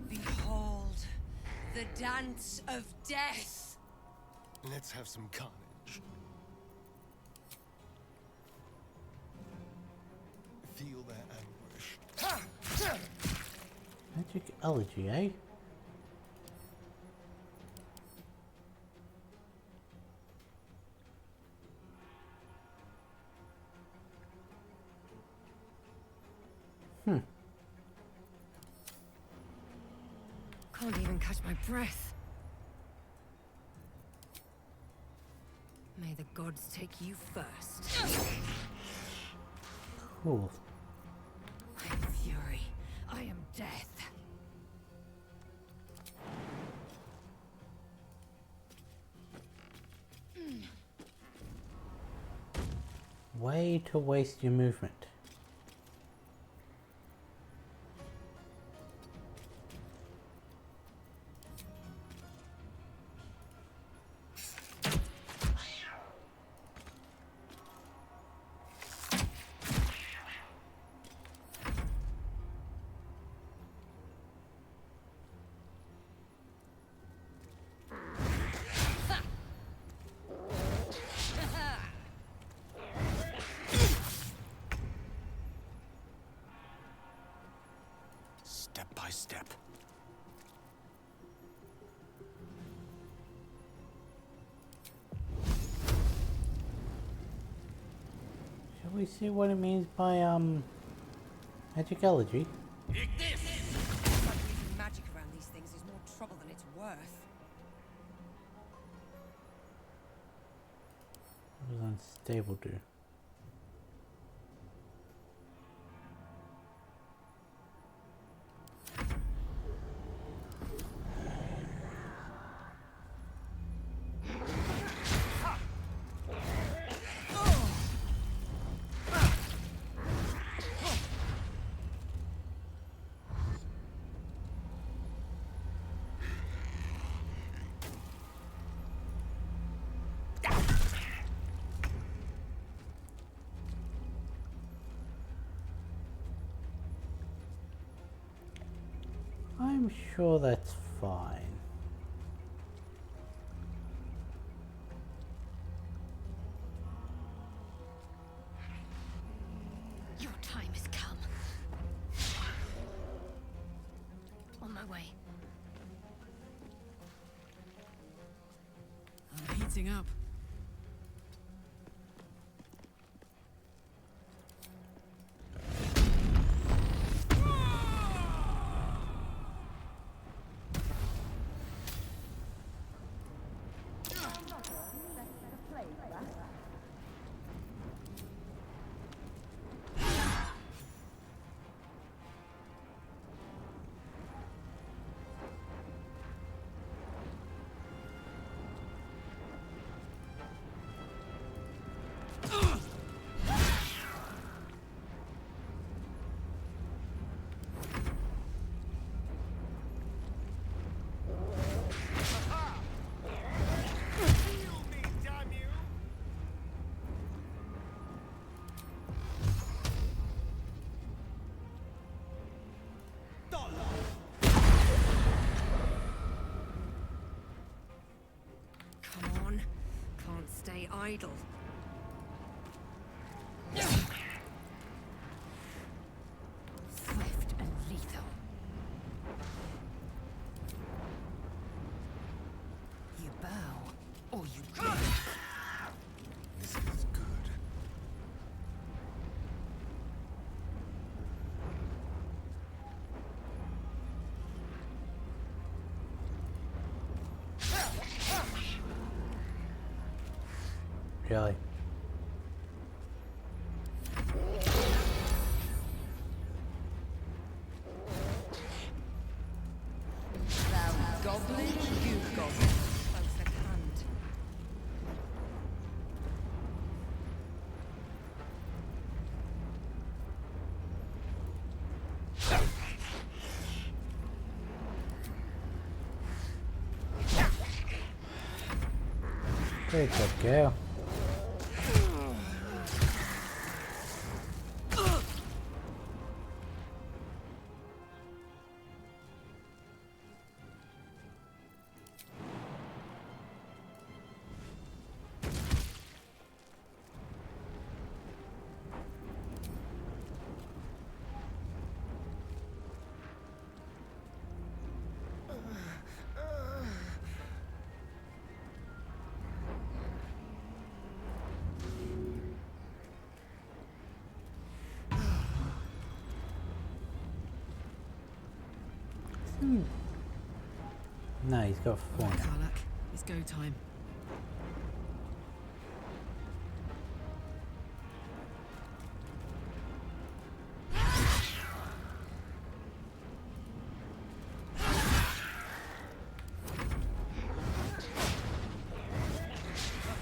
Behold, the dance of death. Let's have some carnage. Feel their anguish. Magic allergy, eh? Can't even catch my breath. May the gods take you first. Cool. I am fury. I am death. Way to waste your movement. step by step. Shall we see what it means by magicology? Using magic around these things is more trouble than it's worth. What does unstable do? I'm sure that's fine. Your time has come. On my way. I'm heating up. Come on. Can't stay idle. Swift and lethal. You bow, or you drink. This feels good. Really? Goblin, you goblin. Close at hand. Great job, girl. No, he's got fun. Karlak, it's go time.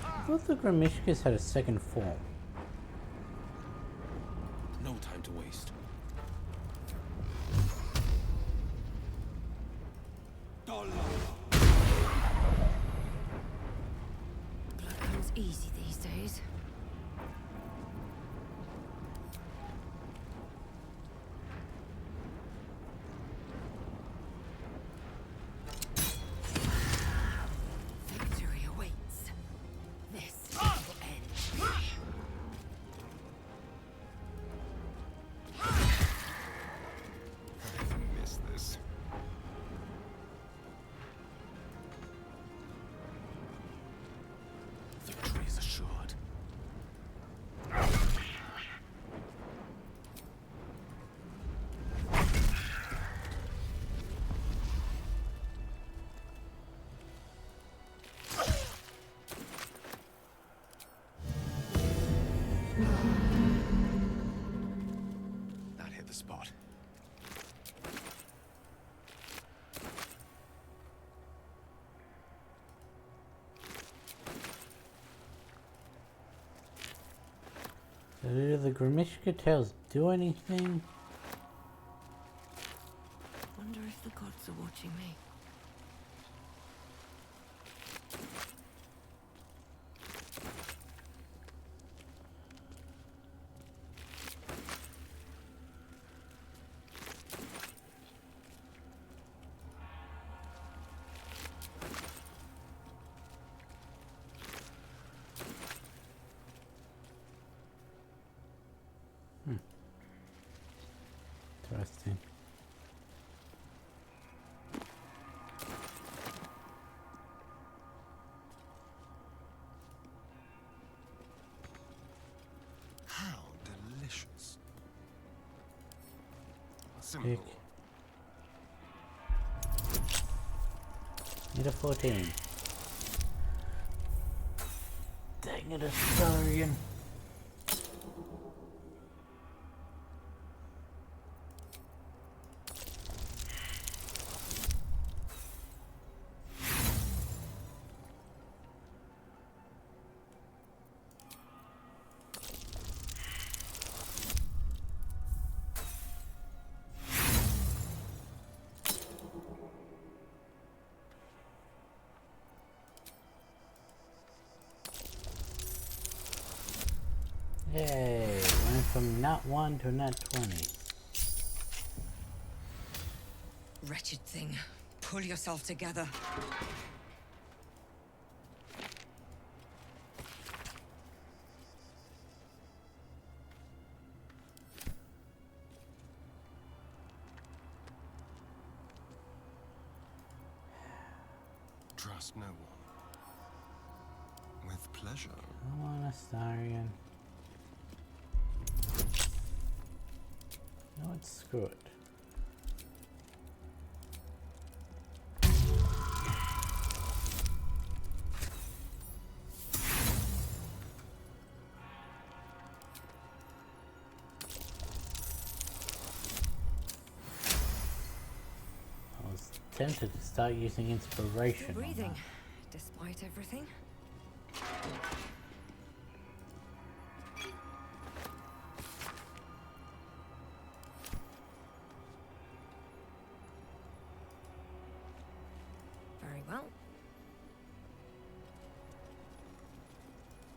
I thought the Grimishkas had a second form. No time to waste. Blood comes easy these days. Victory awaits. This will end. Do the Grimishka tails do anything? Wonder if the gods are watching me. Interesting. How delicious. Pick. Need a 14. Dang it, Astarian. Yay, went from nat 1 to nat 20. Wretched thing. Pull yourself together. Trust no one. With pleasure. Come on, Astarian. No, it's screw it. I was tempted to start using inspiration. Still breathing, on despite everything. Very well.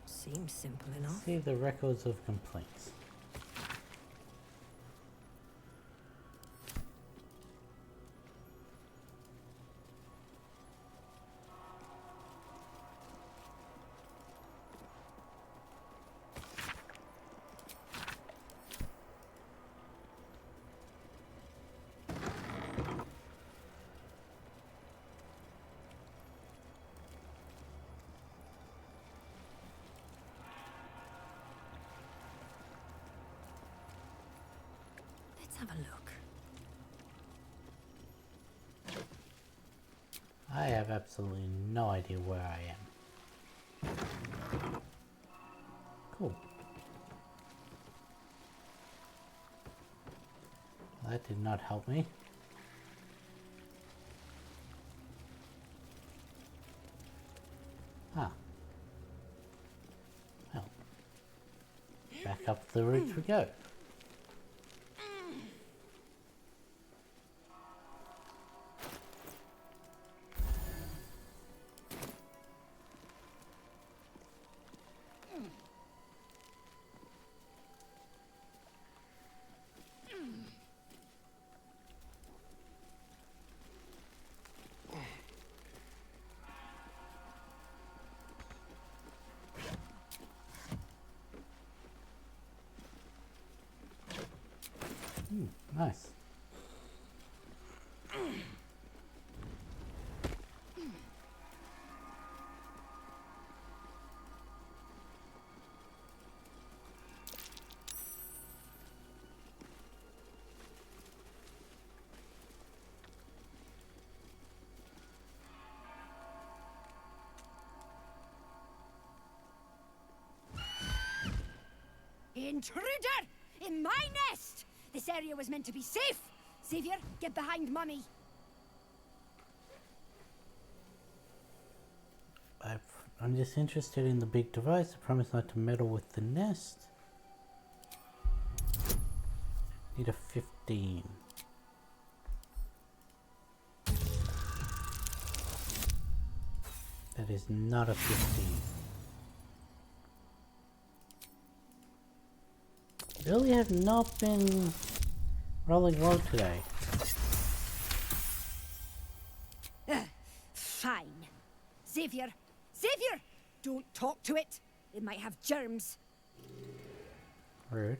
Seems simple that. enough. See the records of complaints. Let's have a look. I have absolutely no idea where I am. Cool. That did not help me. Ah. Well. Back up the route we go. Nice. Intruder! In my nest! This area was meant to be safe! Xavier, get behind Mummy! I'm just interested in the big device. I promise not to meddle with the nest. Need a 15. That is not a 15. Really have not been rolling well today. Fine. Xavier! Xavier! Don't talk to it. It might have germs. Rude.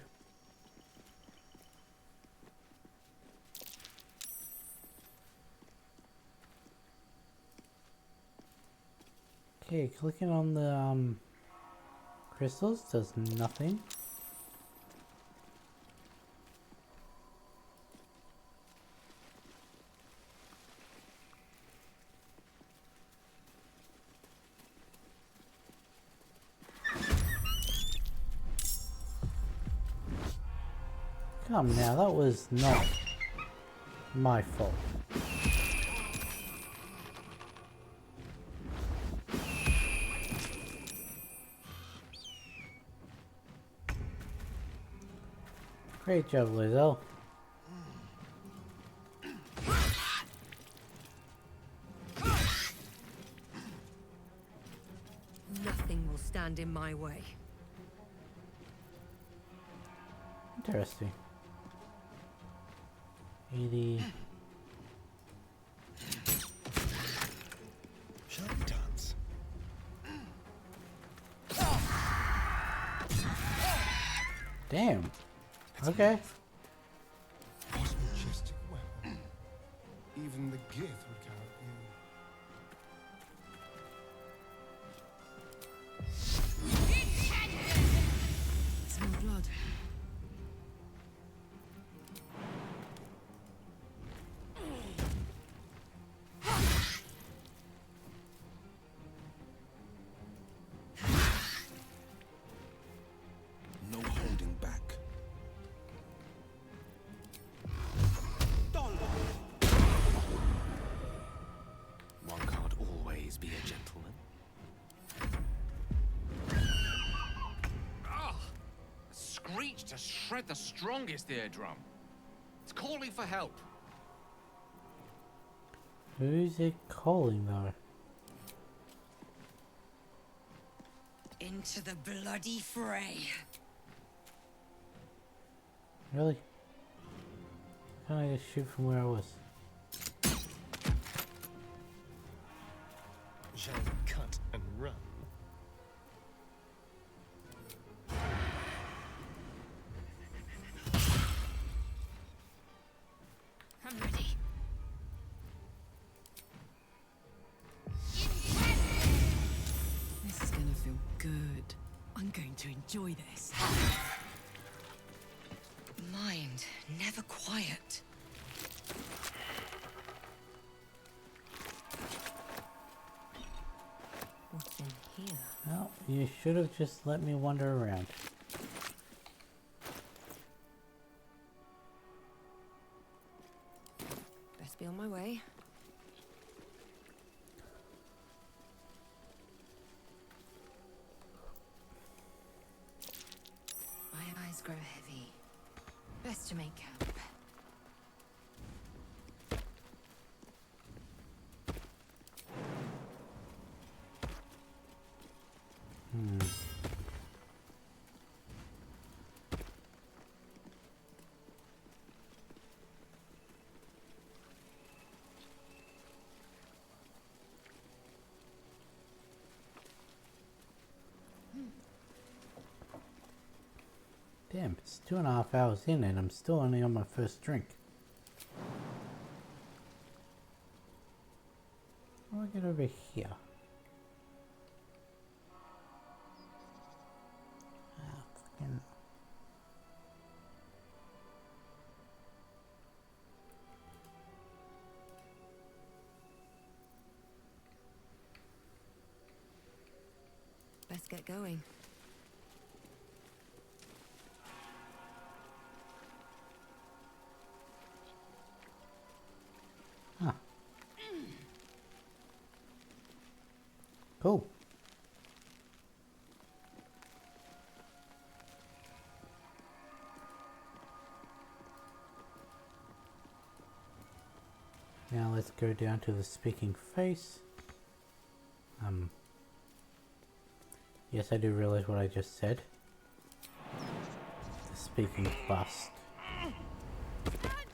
Okay, clicking on the crystals does nothing. Come now, that was not my fault. Great job, Lizelle. Nothing will stand in my way. Interesting. 80. Shall we dance? Damn. Okay. Majestic weapon. Even the glyph would cannot Smell blood. No holding back. One can't always be a gentleman. Ah! A screech to shred the strongest eardrum. It's calling for help. Who's it calling though? Into the bloody fray. Really? Can't I just shoot from where I was? Shall we cut and run? I'm ready. This is gonna feel good. I'm going to enjoy this. Mind, never quiet. What's in here? Well, you should have just let me wander around. Best be on my way. My eyes grow heavy. Best to make camp. Damn, it's 2.5 hours in and I'm still only on my first drink. How do I get over here? Ah, fucking... Best get going. Huh. Cool. Now let's go down to the speaking face. Yes, I do realize what I just said. The speaking bust. Stand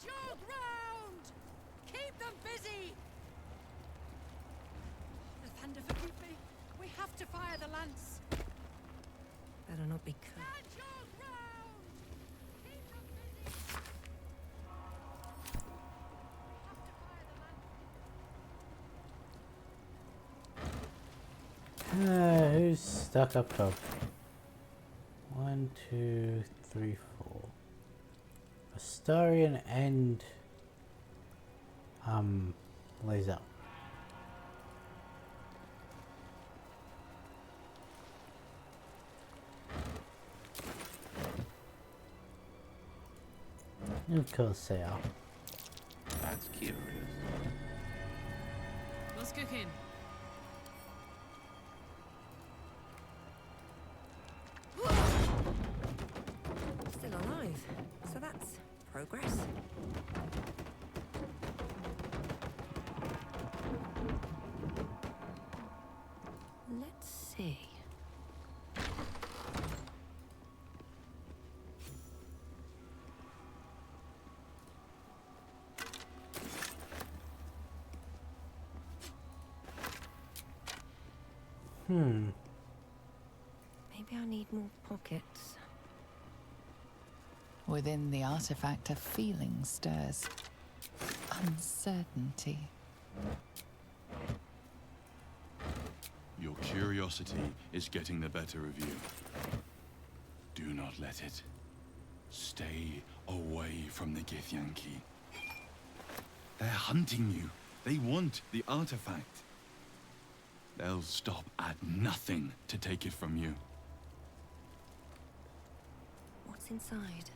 your ground! Keep them busy! The thunder, forgive me. We have to fire the lance. Better not be cut. Stand your ground! Keep them busy! Who's stuck up top? 1, 2, 3, 4. Astarion and Laser. Of course they are. That's curious. What's cooking? Still alive. So that's progress. Let's see. Maybe I need more pockets. Within the artifact, a feeling stirs. Uncertainty. Your curiosity is getting the better of you. Do not let it. Stay away from the Githyanki. They're hunting you. They want the artifact. They'll stop at nothing to take it from you. What's inside?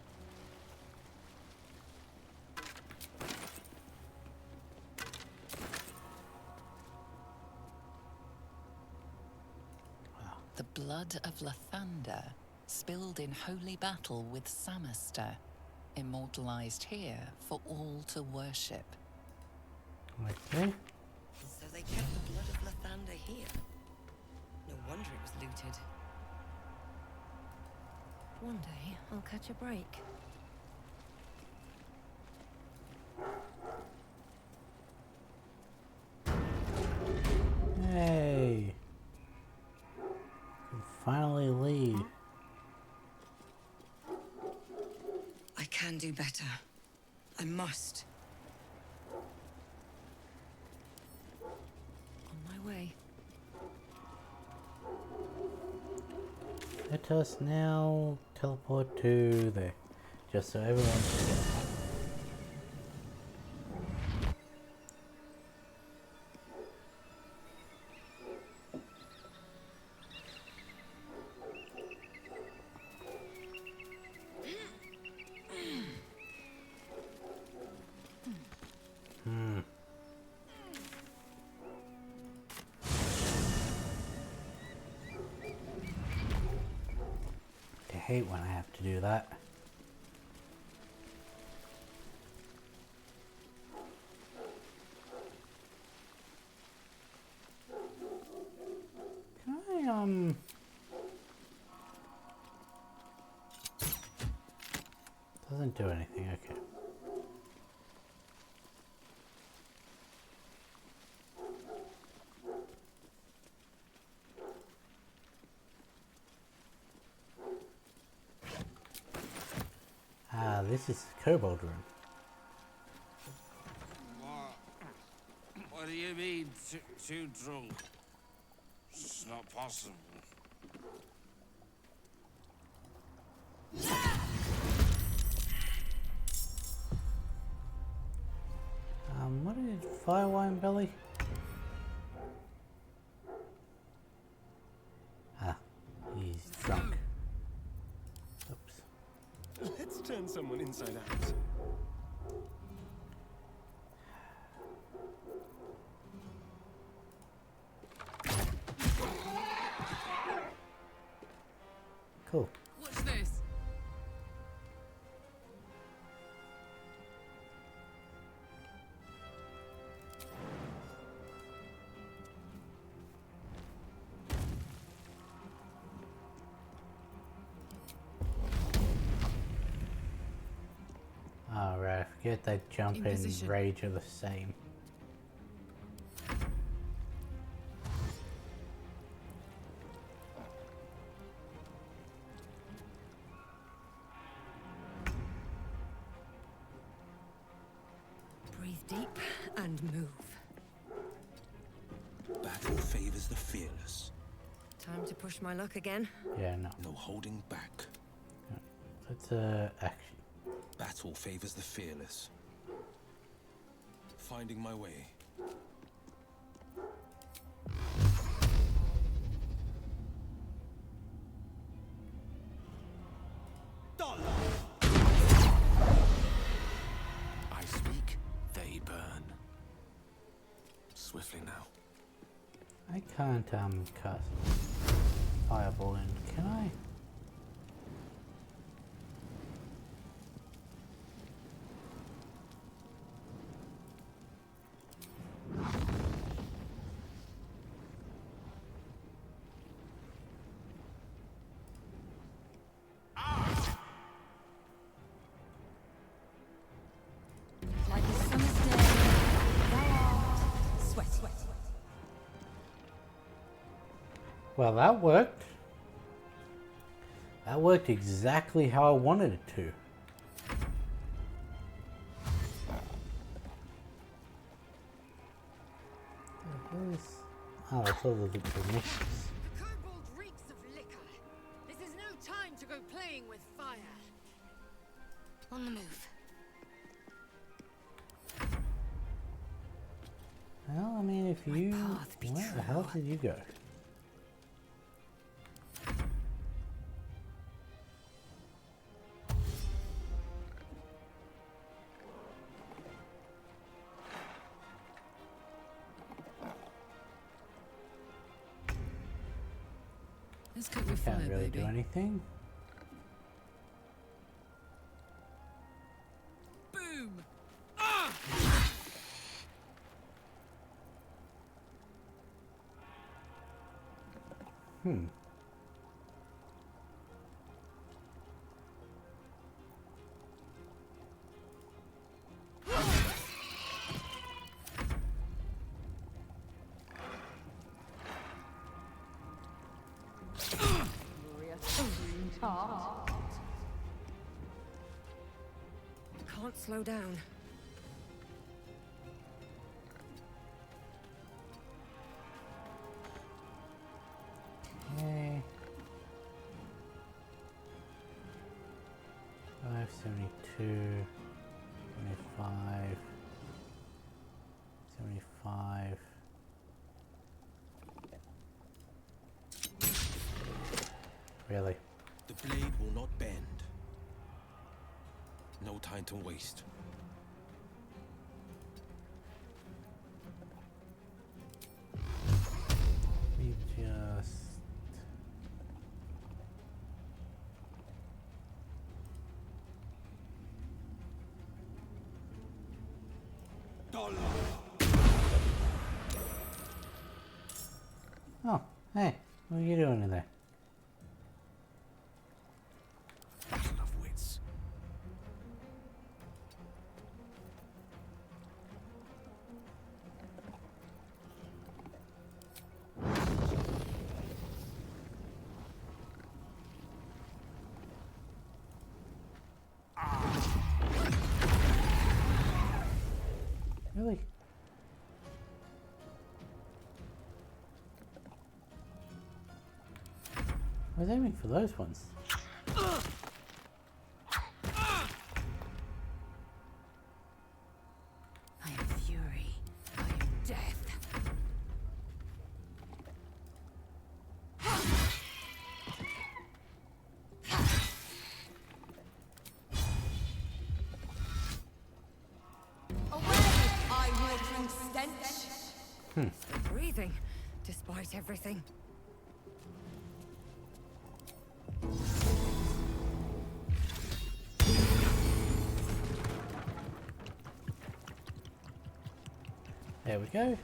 The blood of Lathander, spilled in holy battle with Samaster, immortalized here for all to worship. Okay. So they kept the blood of Lathander here. No wonder it was looted. One day, I'll catch a break. Hey. You can finally leave. I can do better. I must. On my way. Let us now teleport to there, just so everyone's together. I hate when I have to do that. Can I, doesn't do anything, okay. Ah, this is the kobold room. What do you mean, too drunk? It's not possible. What is Firewine Belly? Ah, he's drunk. Oops. Let's turn someone inside out. Cool. What's this? Yet they jump In and position. rage are the same. Breathe deep and move. Battle favors the fearless. Time to push my luck again. Yeah, no. No holding back. That's action. Battle favors the fearless. Finding my way. I speak, they burn. Swiftly now. I can't cast fireball in, can I? Like a summer's day, thou art sweaty. Well, that worked. That worked exactly how I wanted it to. Oh, it's all the missions. The kobold reeks of liquor. This is no time to go playing with fire. On the move. Well, I mean, if you... Where the hell did you go? Let's cook with fire, Can't really baby. do anything. Boom! Ah! Hmm. Can't slow down. Okay. 572, 75, 75. Really? The blade will not bend. No time to waste. We just... Oh, hey, what are you doing in there? Battle of wits. Really? I was aiming for those ones. I am fury. I am death. Eye-watering stench. Breathing, despite everything. There we go.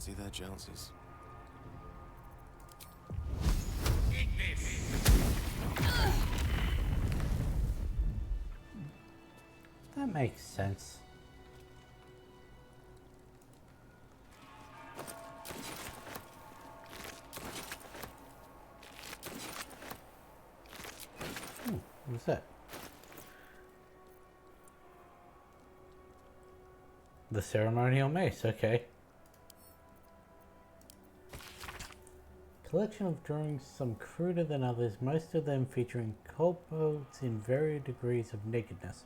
fancy their chances. That makes sense. What's that? The ceremonial mace, okay. Collection of drawings, some cruder than others, most of them featuring kobolds in varying degrees of nakedness.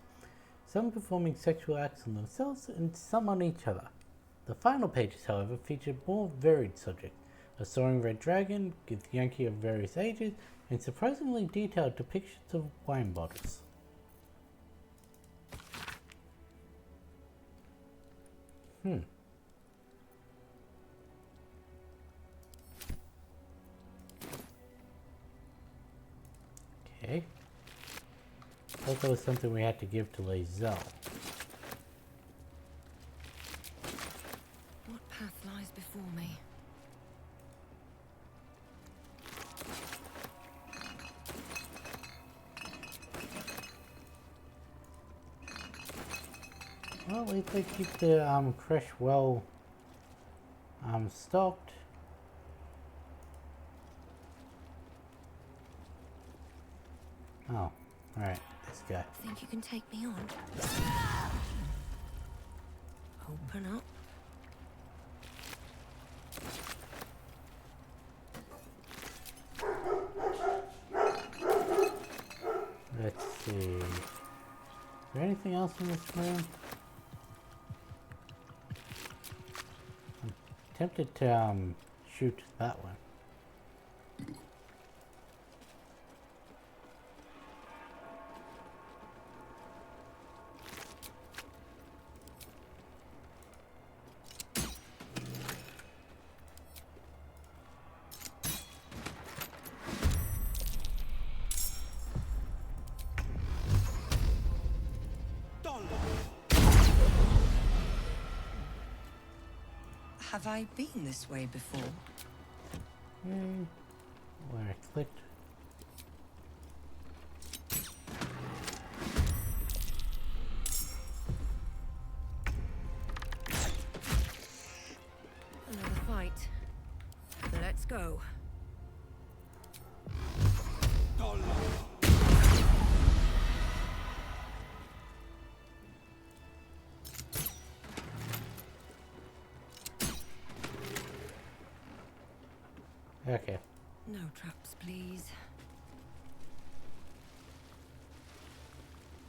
Some performing sexual acts on themselves and some on each other. The final pages, however, feature more varied subjects. A soaring red dragon, Githyanki of various ages, and surprisingly detailed depictions of wine bottles. Okay. Thought that was something we had to give to Lae'zel. What path lies before me? Well, at least they keep the crush well stocked. Oh, alright, this guy. Think you can take me on? Open up. Let's see. Is there anything else in this room? I'm tempted to shoot that one. Have I been this way before? Where I clicked. Another fight. Let's go. Okay. No traps, please.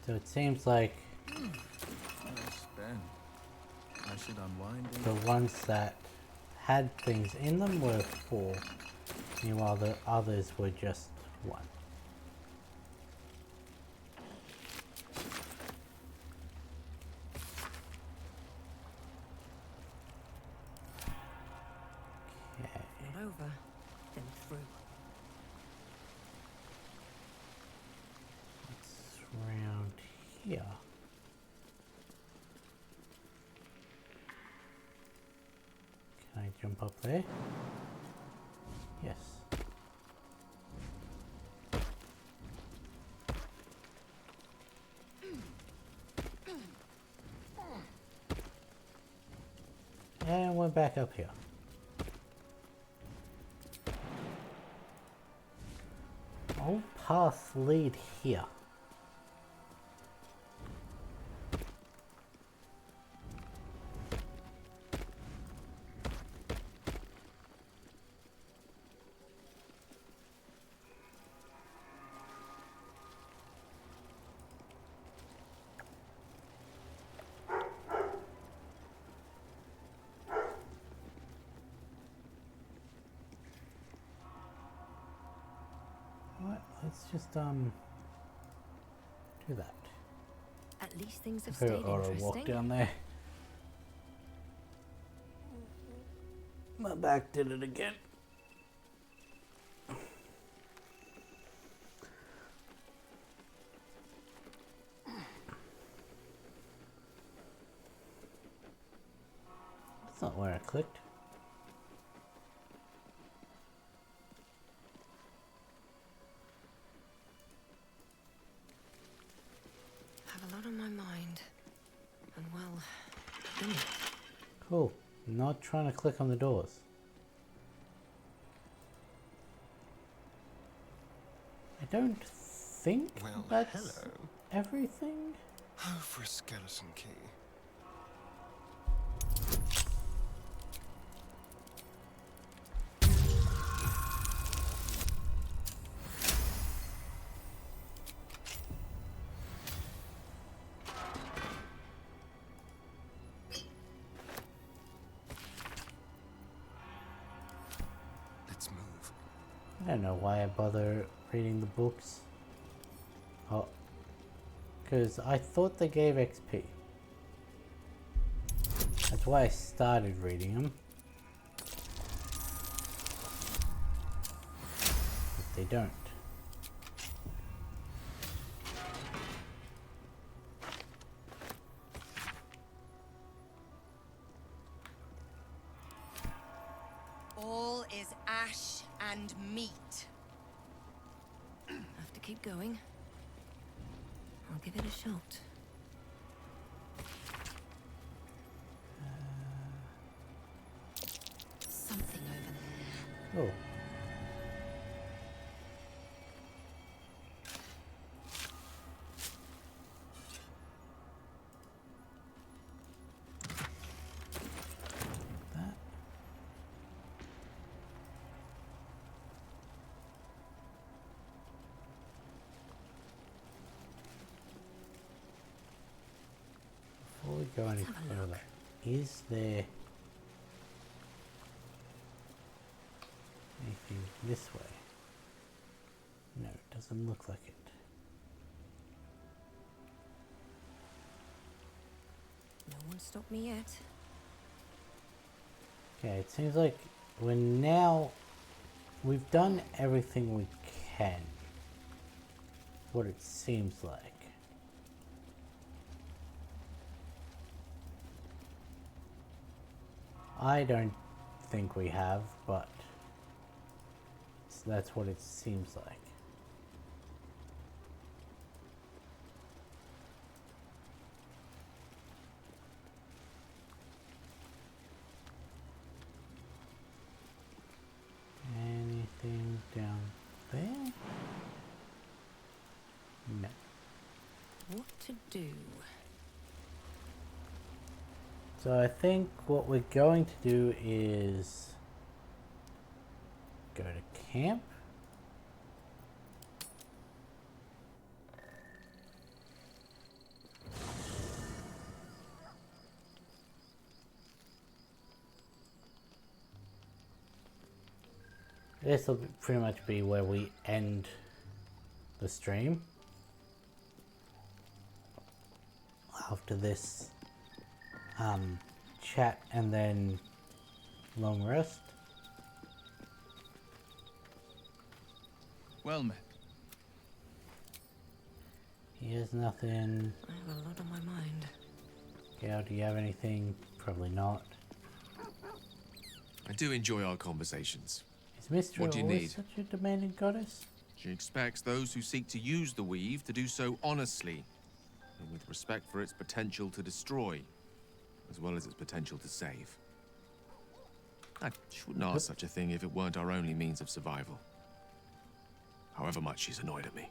So it seems like I should unwind the ones that had things in them were 4, meanwhile the others were just 1. Not over, then through. It's around here. Can I jump up there? Yes. And we're back up here. All paths lead here. What? Let's just do that. At least things have Her stayed or interesting. walk down there. My back did it again. That's not where I clicked. not trying to click on the doors. I don't think that's everything. Oh, for a skeleton key. Let's move. I don't know why I bother reading the books. Oh, because I thought they gave XP. That's why I started reading them. But they don't. All is ash and meat. Have to keep going. I'll give it a shot. Something over there. Oh. Before we go any further, is there anything this way? No, it doesn't look like it. No one stopped me yet. Okay, it seems like we've done everything we can. What it seems like. I don't think we have, but that's what it seems like. Anything down there? No. What to do? So I think what we're going to do is go to camp. This will pretty much be where we end the stream. After this chat and then long rest. Well met. Here's nothing. I have a lot on my mind. Gal, do you have anything? Probably not. I do enjoy our conversations. Is Mystery What do you always need? such a demanding goddess? She expects those who seek to use the weave to do so honestly, and with respect for its potential to destroy, as well as its potential to save. She wouldn't ask such a thing if it weren't our only means of survival. However much she's annoyed at me.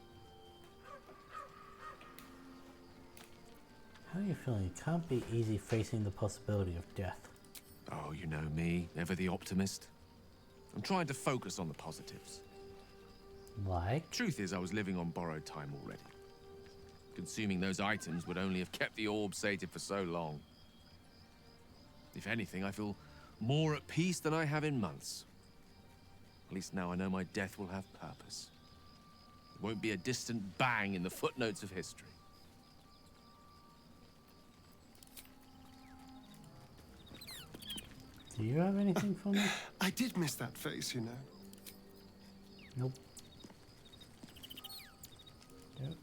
How are you feeling? It can't be easy facing the possibility of death. Oh, you know me, ever the optimist. I'm trying to focus on the positives. Like? Truth is, I was living on borrowed time already. Consuming those items would only have kept the orb sated for so long. If anything, I feel more at peace than I have in months. At least now I know my death will have purpose. It won't be a distant bang in the footnotes of history. Do you have anything for me? I did miss that face, you know. Nope.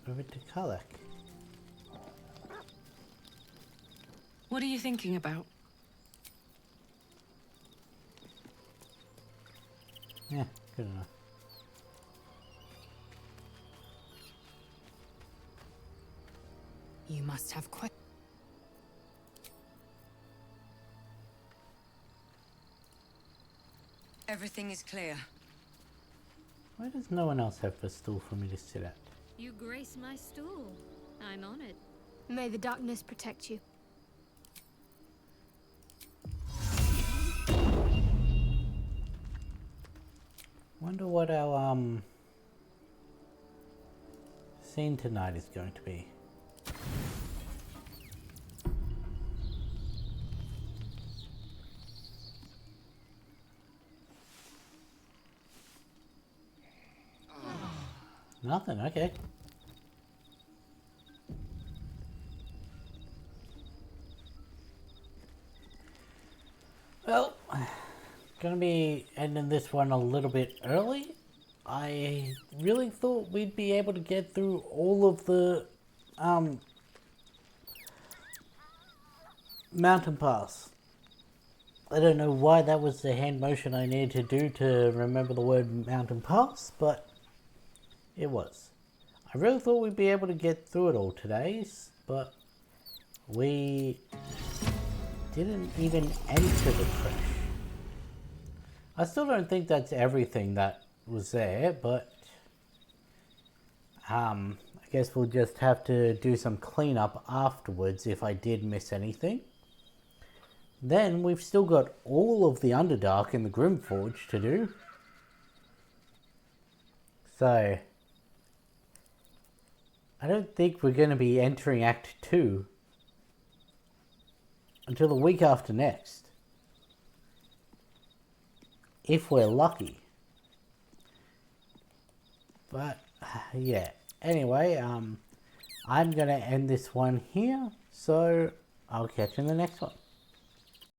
Go over to Kalak. What are you thinking about? Yeah, good enough. You must have Everything is clear. Why does no one else have a stool for me to sit at? You grace my stool. I'm honored. May the darkness protect you. Wonder what our scene tonight is going to be. Nothing, okay. Well, gonna be ending this one a little bit early. I really thought we'd be able to get through all of the mountain pass. I don't know why that was the hand motion I needed to do to remember the word mountain pass, but it was. I really thought we'd be able to get through it all today, but we didn't even enter the crash. I still don't think that's everything that was there, but I guess we'll just have to do some cleanup afterwards if I did miss anything. Then we've still got all of the Underdark and the Grimforge to do. So I don't think we're going to be entering Act 2 until the week after next. If we're lucky. But, yeah. Anyway, I'm going to end this one here. So, I'll catch you in the next one.